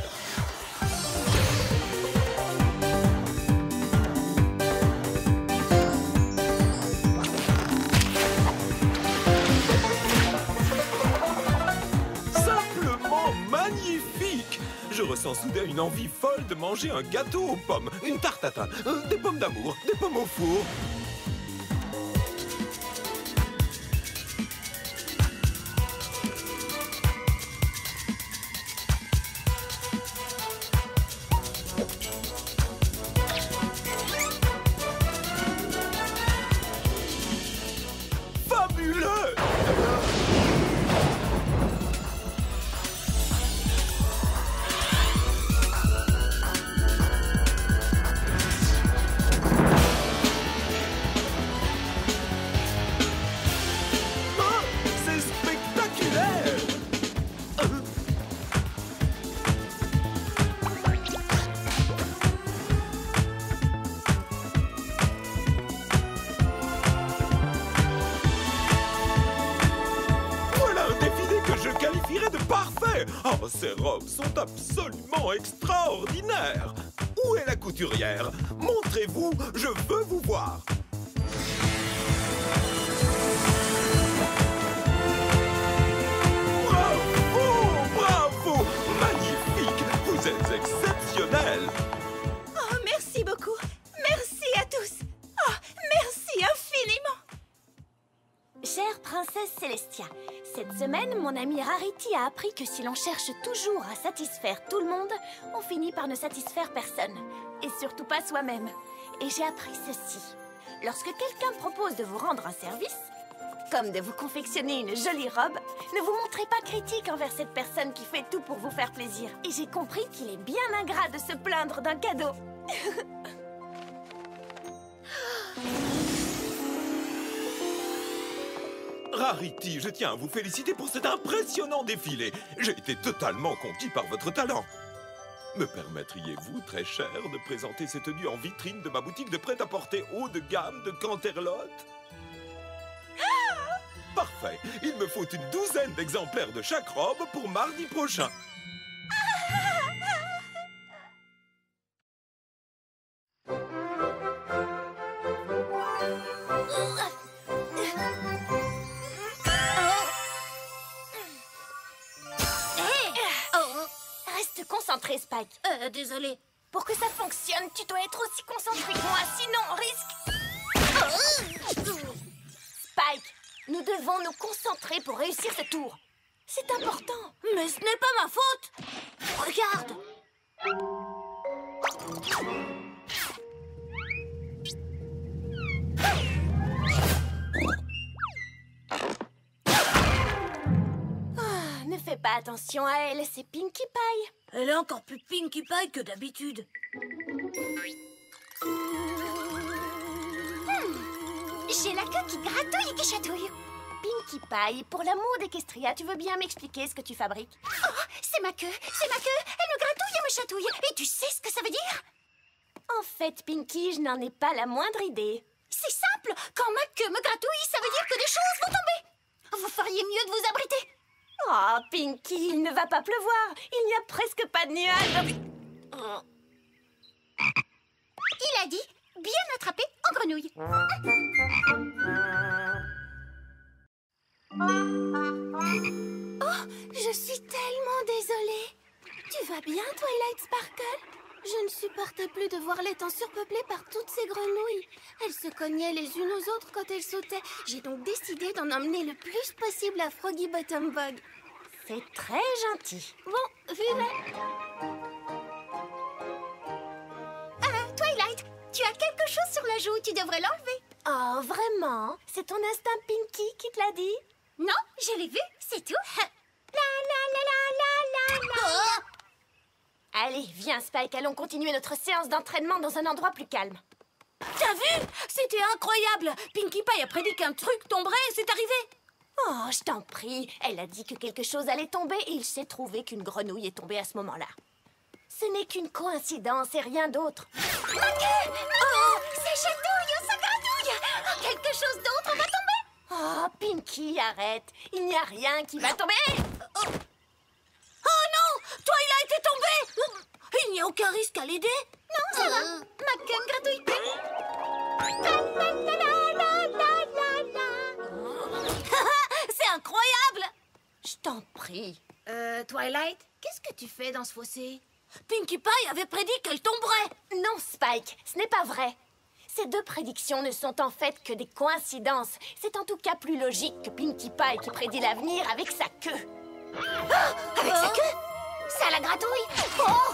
Simplement magnifique! Je ressens soudain une envie folle de manger un gâteau aux pommes, une tarte tatin, des pommes d'amour, des pommes au four. Fabuleux! Ces robes sont absolument extraordinaires. Où est la couturière? Montrez-vous, je veux vous voir. Bravo! Magnifique! Vous êtes exceptionnel! Oh, merci beaucoup. Merci à tous. Oh, merci infiniment. Chère princesse Célestia, cette semaine, mon amie Rarity a appris que si l'on cherche toujours à satisfaire tout le monde, on finit par ne satisfaire personne. Et surtout pas soi-même. Et j'ai appris ceci. Lorsque quelqu'un propose de vous rendre un service, comme de vous confectionner une jolie robe, ne vous montrez pas critique envers cette personne qui fait tout pour vous faire plaisir. Et j'ai compris qu'il est bien ingrat de se plaindre d'un cadeau. Rarity, je tiens à vous féliciter pour cet impressionnant défilé. J'ai été totalement conquis par votre talent. Me permettriez-vous, très cher, de présenter ces tenues en vitrine de ma boutique de prêt-à-porter haut de gamme de Canterlot? Parfait. Il me faut une douzaine d'exemplaires de chaque robe pour mardi prochain. Reste concentré, Spike. Désolé. Pour que ça fonctionne, tu dois être aussi concentré que moi, sinon on risque... Spike, nous devons nous concentrer pour réussir ce tour. C'est important. Mais ce n'est pas ma faute. Regarde. Ne fais pas attention à elle, c'est Pinkie Pie. Elle est encore plus Pinkie Pie que d'habitude. J'ai la queue qui gratouille et qui chatouille. Pinkie Pie, pour l'amour d'Equestria, tu veux bien m'expliquer ce que tu fabriques? Oh, c'est ma queue. Elle me gratouille et me chatouille. Et tu sais ce que ça veut dire? En fait, Pinkie, je n'en ai pas la moindre idée. C'est simple. Quand ma queue me gratouille, ça veut dire que des choses vont tomber. Vous feriez mieux de vous abriter. Oh, Pinkie, il ne va pas pleuvoir. Il n'y a presque pas de nuages. Il a dit bien attrapé en grenouille. Oh, je suis tellement désolée. Tu vas bien, Twilight Sparkle? Je ne supportais plus de voir l'étang surpeuplé par toutes ces grenouilles. Elles se cognaient les unes aux autres quand elles sautaient. J'ai donc décidé d'en emmener le plus possible à Froggy Bottom Bog. C'est très gentil. Bon, vivez. Twilight, tu as quelque chose sur la joue, tu devrais l'enlever. Oh, vraiment? C'est ton instinct Pinkie qui te l'a dit? Non, je l'ai vu, c'est tout. Allez, viens Spike, allons continuer notre séance d'entraînement dans un endroit plus calme. T'as vu? C'était incroyable. Pinkie Pie a prédit qu'un truc tomberait et c'est arrivé. Oh, je t'en prie. Elle a dit que quelque chose allait tomber et il s'est trouvé qu'une grenouille est tombée à ce moment-là. Ce n'est qu'une coïncidence et rien d'autre. Oh, ça chatouille, ça gratouille. Oh, quelque chose d'autre va tomber. Oh, Pinkie, arrête. Il n'y a rien qui va tomber. Oh non! Twilight est tombée! Il n'y a aucun risque à l'aider? Non, ça va. Ma queue ne gratouille plus. C'est incroyable! Je t'en prie. Twilight, qu'est-ce que tu fais dans ce fossé? Pinkie Pie avait prédit qu'elle tomberait. Non, Spike, ce n'est pas vrai. Ces deux prédictions ne sont en fait que des coïncidences. C'est en tout cas plus logique que Pinkie Pie qui prédit l'avenir avec sa queue. Avec sa queue? Ça la gratouille. Oh!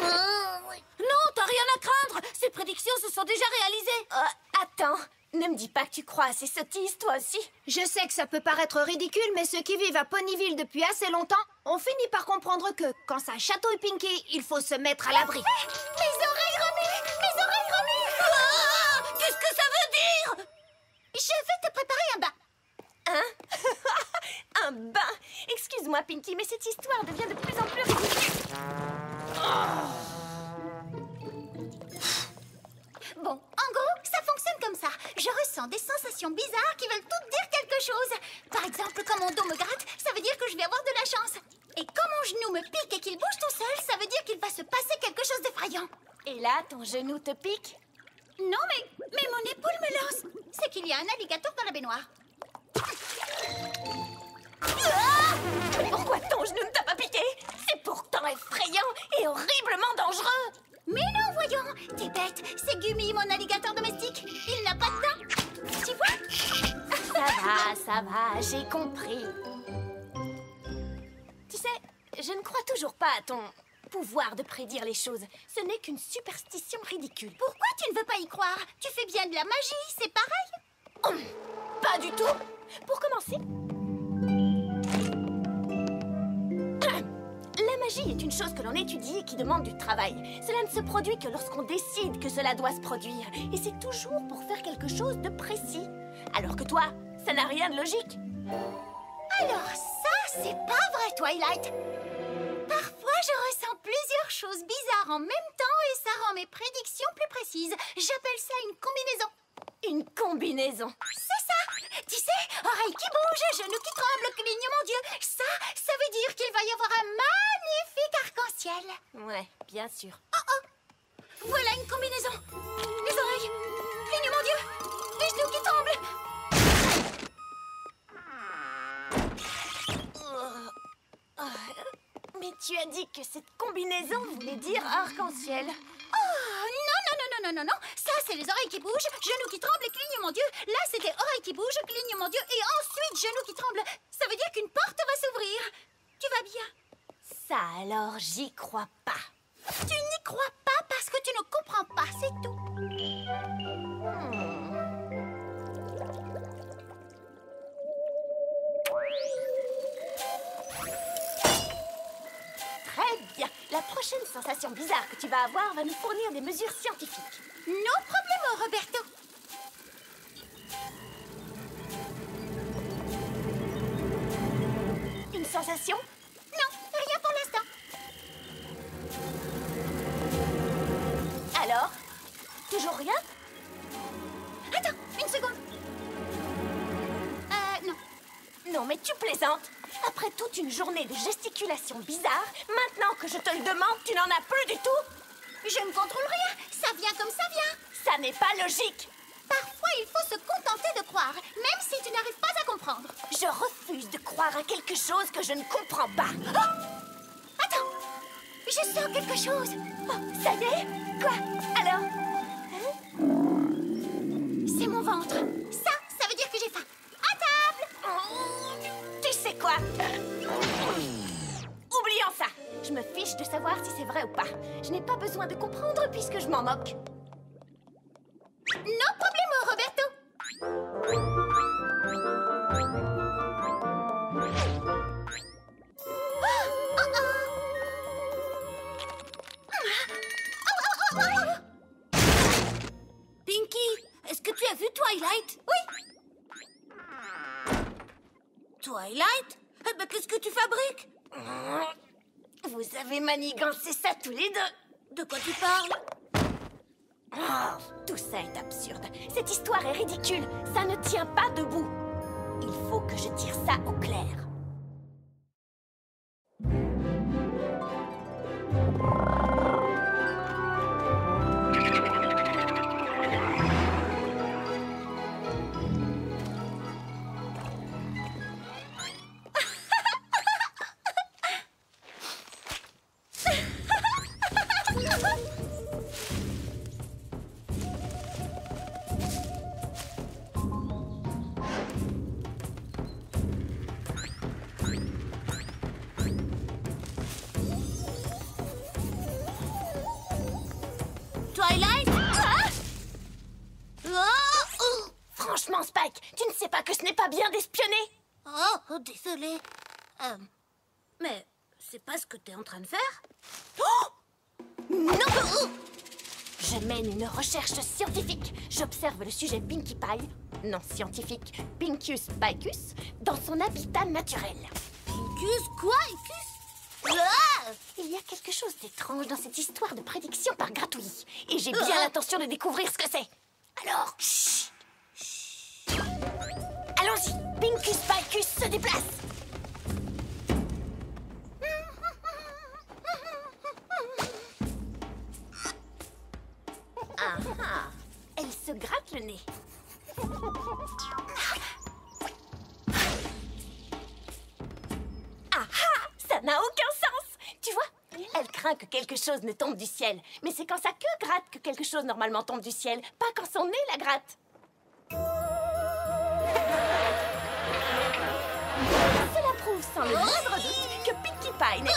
Non, t'as rien à craindre. Ces prédictions se sont déjà réalisées. Attends, ne me dis pas que tu crois à ces sottises, toi aussi. Je sais que ça peut paraître ridicule, mais ceux qui vivent à Ponyville depuis assez longtemps ont fini par comprendre que, quand ça chatouille Pinkie, il faut se mettre à l'abri. Mes oreilles remuent! Mes oreilles remuent! Qu'est-ce que ça veut dire? Je vais te préparer un bain. Hein? Un bain? Excuse-moi, Pinkie, mais cette histoire devient de plus en plus ridicule. Bon, en gros, ça fonctionne comme ça. Je ressens des sensations bizarres qui veulent toutes dire quelque chose. Par exemple, quand mon dos me gratte, ça veut dire que je vais avoir de la chance. Et quand mon genou me pique et qu'il bouge tout seul, ça veut dire qu'il va se passer quelque chose d'effrayant. Et là, ton genou te pique? Non, mais mon épaule me lance. C'est qu'il y a un alligator dans la baignoire. Pourquoi ton genou ne t'a pas piqué? C'est pourtant effrayant et horriblement dangereux. Mais non, voyons. T'es bête. C'est Gummy, mon alligator domestique. Il n'a pas de dents. Tu vois? Ça va, j'ai compris. Tu sais, je ne crois toujours pas à ton pouvoir de prédire les choses. Ce n'est qu'une superstition ridicule. Pourquoi tu ne veux pas y croire? Tu fais bien de la magie, c'est pareil. Pas du tout. Pour commencer, la magie est une chose que l'on étudie et qui demande du travail. Cela ne se produit que lorsqu'on décide que cela doit se produire. Et c'est toujours pour faire quelque chose de précis. Alors que toi, ça n'a rien de logique. Alors ça, c'est pas vrai, Twilight. Parfois, je ressens plusieurs choses bizarres en même temps et ça rend mes prédictions plus précises. J'appelle ça une combinaison. Une combinaison. C'est ça. Tu sais, oreilles qui bougent, genoux qui tremblent, clignement d'yeux. Ça veut dire qu'il va y avoir un magnifique arc-en-ciel. Ouais, bien sûr. Voilà une combinaison. Les oreilles, clignement d'yeux, les genoux qui tremblent. Mais tu as dit que cette combinaison voulait dire arc-en-ciel. Oh, non. Ça, c'est les oreilles qui bougent, genoux qui tremblent et clignement d'yeux. Là, c'était oreilles qui bougent, clignement d'yeux et ensuite genoux qui tremblent. Ça veut dire qu'une porte va s'ouvrir. Tu vas bien? Ça alors, j'y crois pas. Tu n'y crois pas parce que tu ne comprends pas, c'est tout. Très bien. La prochaine sensation bizarre que tu vas avoir va nous fournir des mesures scientifiques. No problemo, Roberto. Une sensation? Non, rien pour l'instant. Alors? Toujours rien? Attends, une seconde. Non. Non, mais tu plaisantes. Après toute une journée de gesticulation bizarre, maintenant que je te le demande, tu n'en as plus du tout? Je ne contrôle rien. Ça vient comme ça vient. Ça n'est pas logique. Parfois, il faut se contenter de croire, même si tu n'arrives pas à comprendre. Je refuse de croire à quelque chose que je ne comprends pas. Oh! Attends, je sens quelque chose. Oh, ça y est? Quoi? Alors? C'est mon ventre. Ça veut dire que j'ai faim. À table! Tu sais quoi? Oublions ça. Je me fiche de savoir si c'est vrai ou pas. Je n'ai pas besoin de comprendre puisque je m'en moque. No problemo, Roberto. Pinky, est-ce que tu as vu Twilight? Oui. Twilight? Eh ben, qu'est-ce que tu fabriques? Vous avez manigancé ça tous les deux. De quoi tu parles? Oh, tout ça est absurde. Cette histoire est ridicule. Ça ne tient pas debout. Il faut que je tire ça au clair. Twilight? Franchement, Spike, tu ne sais pas que ce n'est pas bien d'espionner? Oh, désolé. Mais c'est pas ce que t'es en train de faire? Non! Je mène une recherche scientifique. J'observe le sujet Pinkie Pie, non scientifique, Pinkus Picus, dans son habitat naturel. Pinkus quoi? Il y a quelque chose d'étrange dans cette histoire de prédiction par gratouillis. Et j'ai bien l'intention de découvrir ce que c'est. Alors, chut! Allons-y, Pinkus Picus se déplace. Elle se gratte le nez. Ah ah! Ça n'a aucun sens! Tu vois, elle craint que quelque chose ne tombe du ciel. Mais c'est quand sa queue gratte que quelque chose normalement tombe du ciel, pas quand son nez la gratte. Cela prouve sans le moindre doute que Pinkie Pie n'est...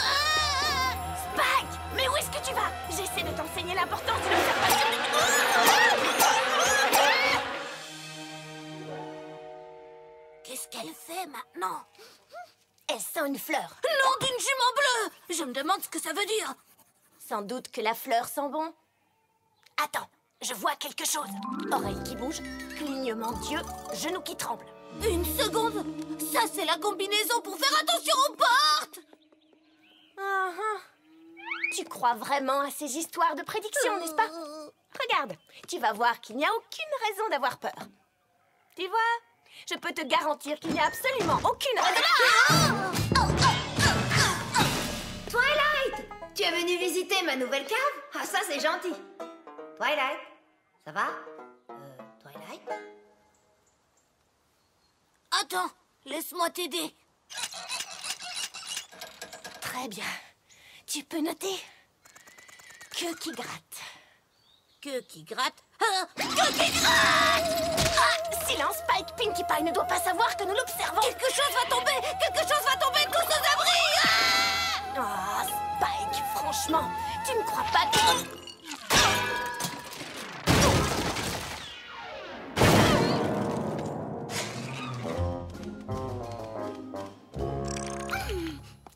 Spike! Mais où est-ce que tu vas? J'essaie de t'enseigner l'importance de l'observation des... Qu'est-ce qu'elle fait maintenant? Elle sent une fleur. Nom d'une jument bleue! Je me demande ce que ça veut dire. Sans doute que la fleur sent bon. Attends, je vois quelque chose. Oreille qui bouge, clignement d'yeux, genoux qui tremblent. Une seconde! Ça, c'est la combinaison pour faire attention aux portes! Tu crois vraiment à ces histoires de prédiction, n'est-ce pas? Regarde, tu vas voir qu'il n'y a aucune raison d'avoir peur. Tu vois, je peux te garantir qu'il n'y a absolument aucune raison... Twilight! Tu es venue visiter ma nouvelle cave? Ah, ça, c'est gentil. Twilight, ça va? Twilight? Attends, laisse-moi t'aider. Très bien. Tu peux noter. Queue qui gratte. Queue qui gratte. Queue qui gratte! Ah, silence, Spike. Pinkie Pie ne doit pas savoir que nous l'observons. Quelque chose va tomber! Quelque chose va tomber de tous nos abris! Oh, Spike, franchement, tu ne crois pas que...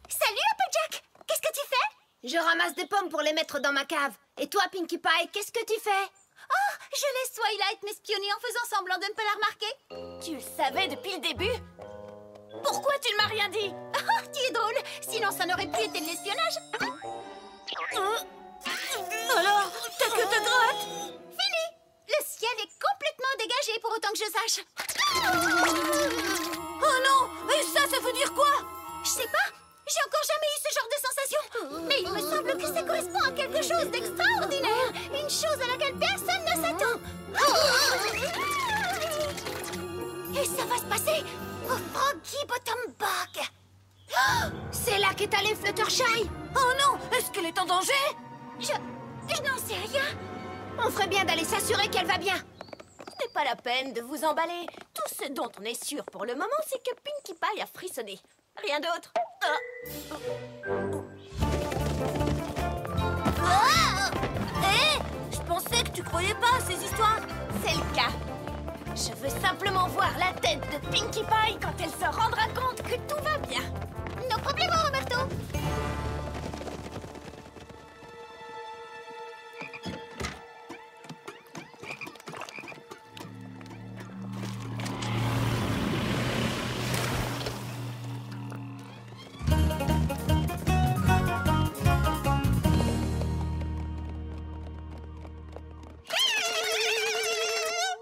Salut, Applejack! Qu'est-ce que tu fais? Je ramasse des pommes pour les mettre dans ma cave. Et toi, Pinkie Pie, qu'est-ce que tu fais? Oh, je laisse Twilight m'espionner en faisant semblant de ne pas la remarquer. Tu le savais depuis le début? Pourquoi tu ne m'as rien dit? Oh, tu es drôle. Sinon, ça n'aurait plus été de l'espionnage. Alors, ta queue te gratte? Fini. Le ciel est complètement dégagé pour autant que je sache. Oh non! Et ça veut dire quoi? Je sais pas. J'ai encore jamais eu ce genre de sensation. Mais il me semble que ça correspond à quelque chose d'extraordinaire. Une chose à laquelle personne ne s'attend. Et ça va se passer au Froggy Bottom Bog. C'est là qu'est allé Fluttershy. Oh non! Est-ce qu'elle est en danger? Je n'en sais rien. On ferait bien d'aller s'assurer qu'elle va bien. Ce n'est pas la peine de vous emballer. Tout ce dont on est sûr pour le moment, c'est que Pinkie Pie a frissonné. Rien d'autre. Je pensais que tu croyais pas à ces histoires. C'est le cas. Je veux simplement voir la tête de Pinkie Pie quand elle se rendra compte que tout va bien. No problemo, Roberto.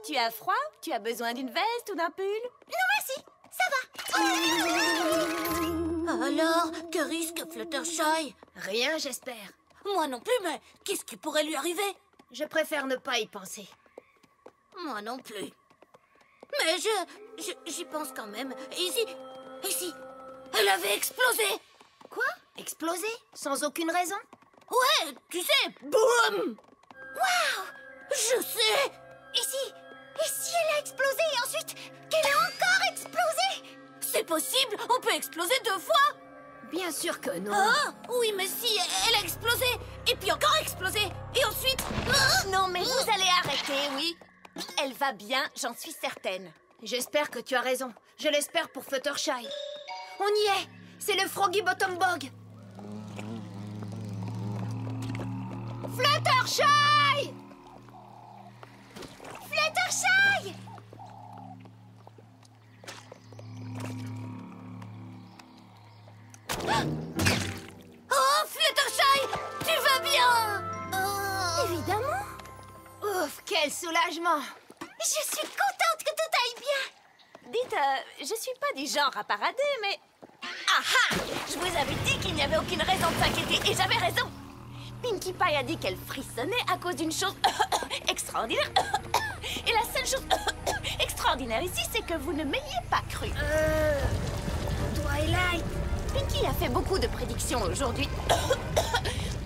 Tu as froid? Tu as besoin d'une veste ou d'un pull? Non, merci. Ça va. Alors, que risque Fluttershy? Rien, j'espère. Moi non plus, mais qu'est-ce qui pourrait lui arriver? Je préfère ne pas y penser. Moi non plus. Mais j'y pense quand même. Et si elle avait explosé? Quoi? Exploser? Sans aucune raison? Ouais, tu sais, boum! Waouh! Je sais! Et si elle a explosé et ensuite qu'elle a encore explosé? C'est possible, on peut exploser 2 fois! Bien sûr que non. Ah, oui, mais si, elle a explosé, et puis encore explosé, et ensuite... Non, mais vous allez arrêter, oui. Elle va bien, j'en suis certaine. J'espère que tu as raison. Je l'espère pour Fluttershy. On y est. C'est le Froggy Bottom Bog. Fluttershy! Fluttershy! Oh, Fluttershy, tu vas bien? Évidemment. Ouf, quel soulagement. Je suis contente que tout aille bien. Dites, je suis pas du genre à parader, mais... Ah ah! Je vous avais dit qu'il n'y avait aucune raison de s'inquiéter, et j'avais raison. Pinkie Pie a dit qu'elle frissonnait à cause d'une chose extraordinaire. Et la seule chose extraordinaire ici, c'est que vous ne m'ayez pas cru. Twilight. Pinky a fait beaucoup de prédictions aujourd'hui.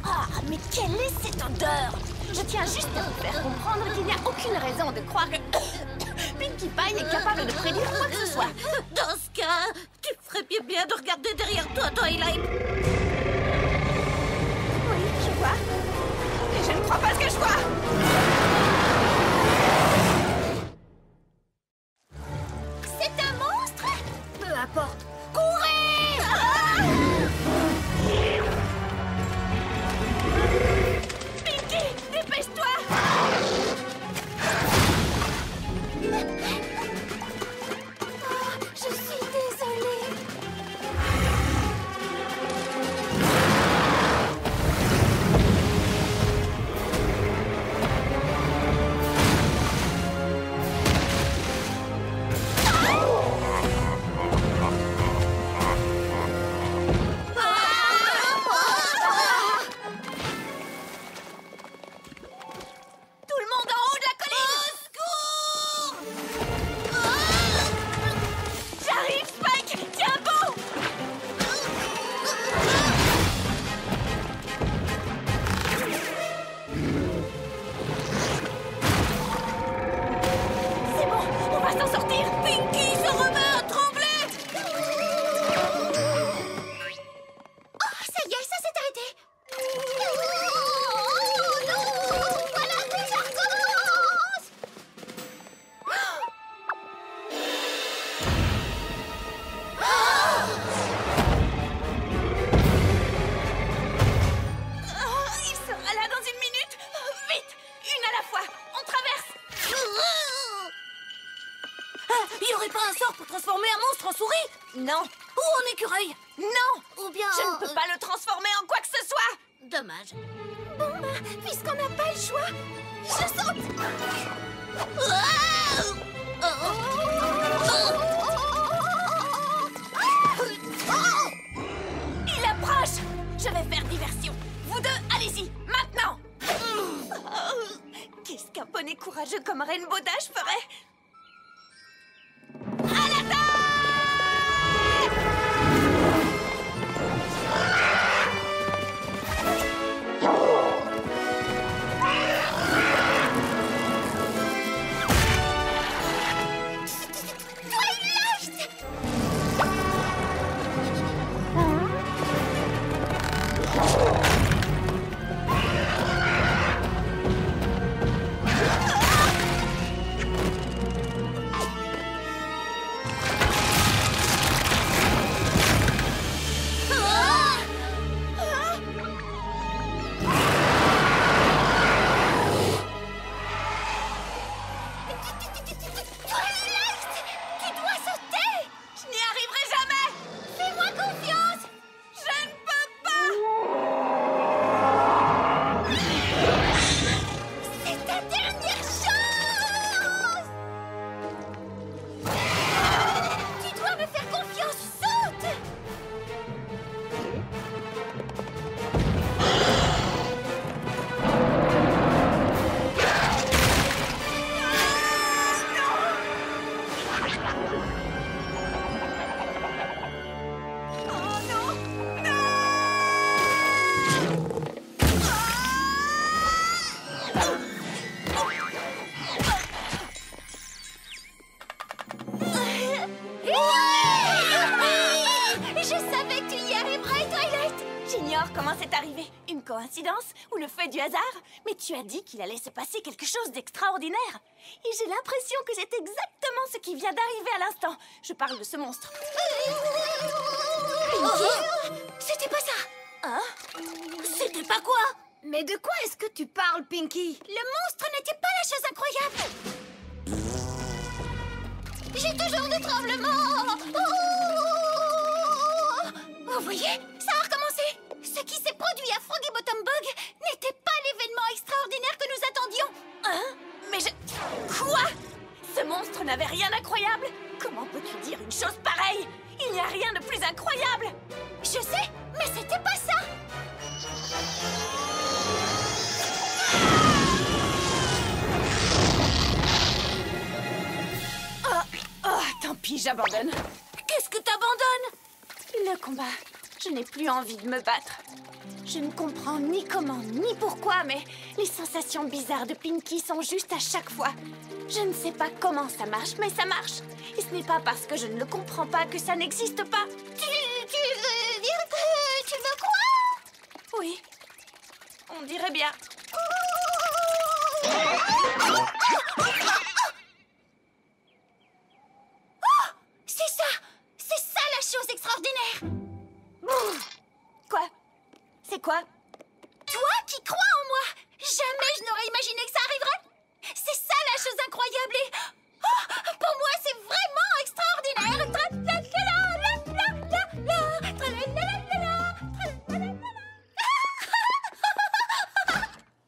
Ah, mais quelle est cette odeur? Je tiens juste à vous faire comprendre qu'il n'y a aucune raison de croire que Pinkie Pie est capable de prédire quoi que ce soit. Dans ce cas, tu ferais bien de regarder derrière toi, Twilight. Oui, je vois. Mais je ne crois pas ce que je vois. C'est un monstre? Peu importe. Pinky, dépêche-toi! Je suis désolée. Tout le monde en haut de la colline! J'arrive, Spike! Tiens bon! C'est bon, on va s'en sortir! Pinky se remet à trembler! Oh, ça y est, ça s'est arrêté. Non, voilà que ça recommence. Il sera là dans une minute! Vite! Une à la fois! On traverse! Il y aurait pas un sort pour transformer un monstre en souris? Non! Ou en écureuil? Non! Ou bien... Je ne peux pas le transformer en quoi que ce soit! Dommage. Bon, bah, puisqu'on n'a pas le choix, je saute. Il approche! Je vais faire diversion. Vous deux, allez-y, maintenant! Qu'est-ce qu'un poney courageux comme Rainbow Dash ferait? À l'attaque! Tu dois sauter. Je n'y arriverai jamais! Fais-moi confiance. Je ne peux pas! C'est ta dernière chance. Tu dois me faire confiance. Saute. Oh non! Je savais que tu y arriverais, Twilight. J'ignore comment c'est arrivé. Une coïncidence ou le fait du hasard? Mais tu as dit qu'il allait se passer quelque chose d'extraordinaire. Et j'ai l'impression que c'est exactement ce qui vient d'arriver à l'instant. Je parle de ce monstre. C'était pas ça. Hein? C'était pas quoi? Mais de quoi est-ce que tu parles, Pinky? Le monstre n'était pas la chose incroyable. J'ai toujours des tremblements. Vous voyez? Ça a recommencé. Ce qui s'est produit à Froggy Bottom Bog n'était pas l'événement extraordinaire que nous attendions. Hein? Mais je... Quoi? Ce monstre n'avait rien d'incroyable? Comment peux-tu dire une chose pareille? Il n'y a rien de plus incroyable! Je sais, mais c'était pas ça. puis j'abandonne. Qu'est-ce que t'abandonnes? Le combat. Je n'ai plus envie de me battre. Je ne comprends ni comment, ni pourquoi, mais les sensations bizarres de Pinkie sont juste à chaque fois. Je ne sais pas comment ça marche, mais ça marche. Et ce n'est pas parce que je ne le comprends pas que ça n'existe pas. Tu veux dire que tu veux quoi? Oui, on dirait bien. C'est ça la chose extraordinaire! Quoi? C'est quoi? Toi qui crois en moi! Jamais je n'aurais imaginé que ça arriverait! C'est ça la chose incroyable et... Oh, pour moi, c'est vraiment extraordinaire!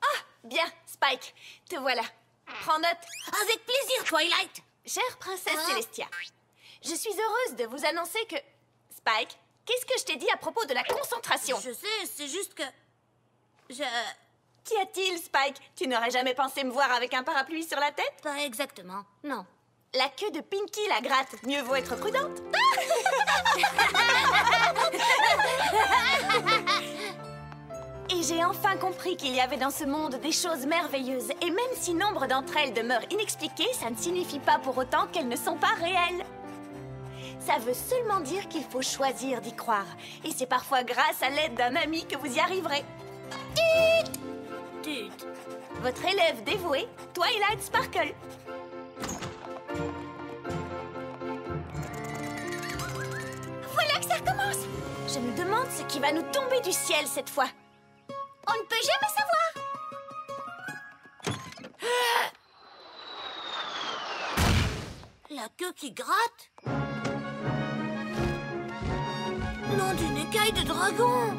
Ah, bien, Spike, te voilà. Prends note. Avec plaisir, Twilight! Chère princesse Célestia, je suis heureuse de vous annoncer que... Spike, qu'est-ce que je t'ai dit à propos de la concentration? Je sais, c'est juste que... Qu'y a-t-il, Spike? Tu n'aurais jamais pensé me voir avec un parapluie sur la tête? Pas exactement, non. La queue de Pinkie la gratte. Mieux vaut être prudente. Et j'ai enfin compris qu'il y avait dans ce monde des choses merveilleuses. Et même si nombre d'entre elles demeurent inexpliquées, ça ne signifie pas pour autant qu'elles ne sont pas réelles. Ça veut seulement dire qu'il faut choisir d'y croire. Et c'est parfois grâce à l'aide d'un ami que vous y arriverez. Tut. Votre élève dévoué, Twilight Sparkle. Voilà que ça recommence. Je me demande ce qui va nous tomber du ciel cette fois. On ne peut jamais savoir! La queue qui gratte? Nom d'une écaille de dragon!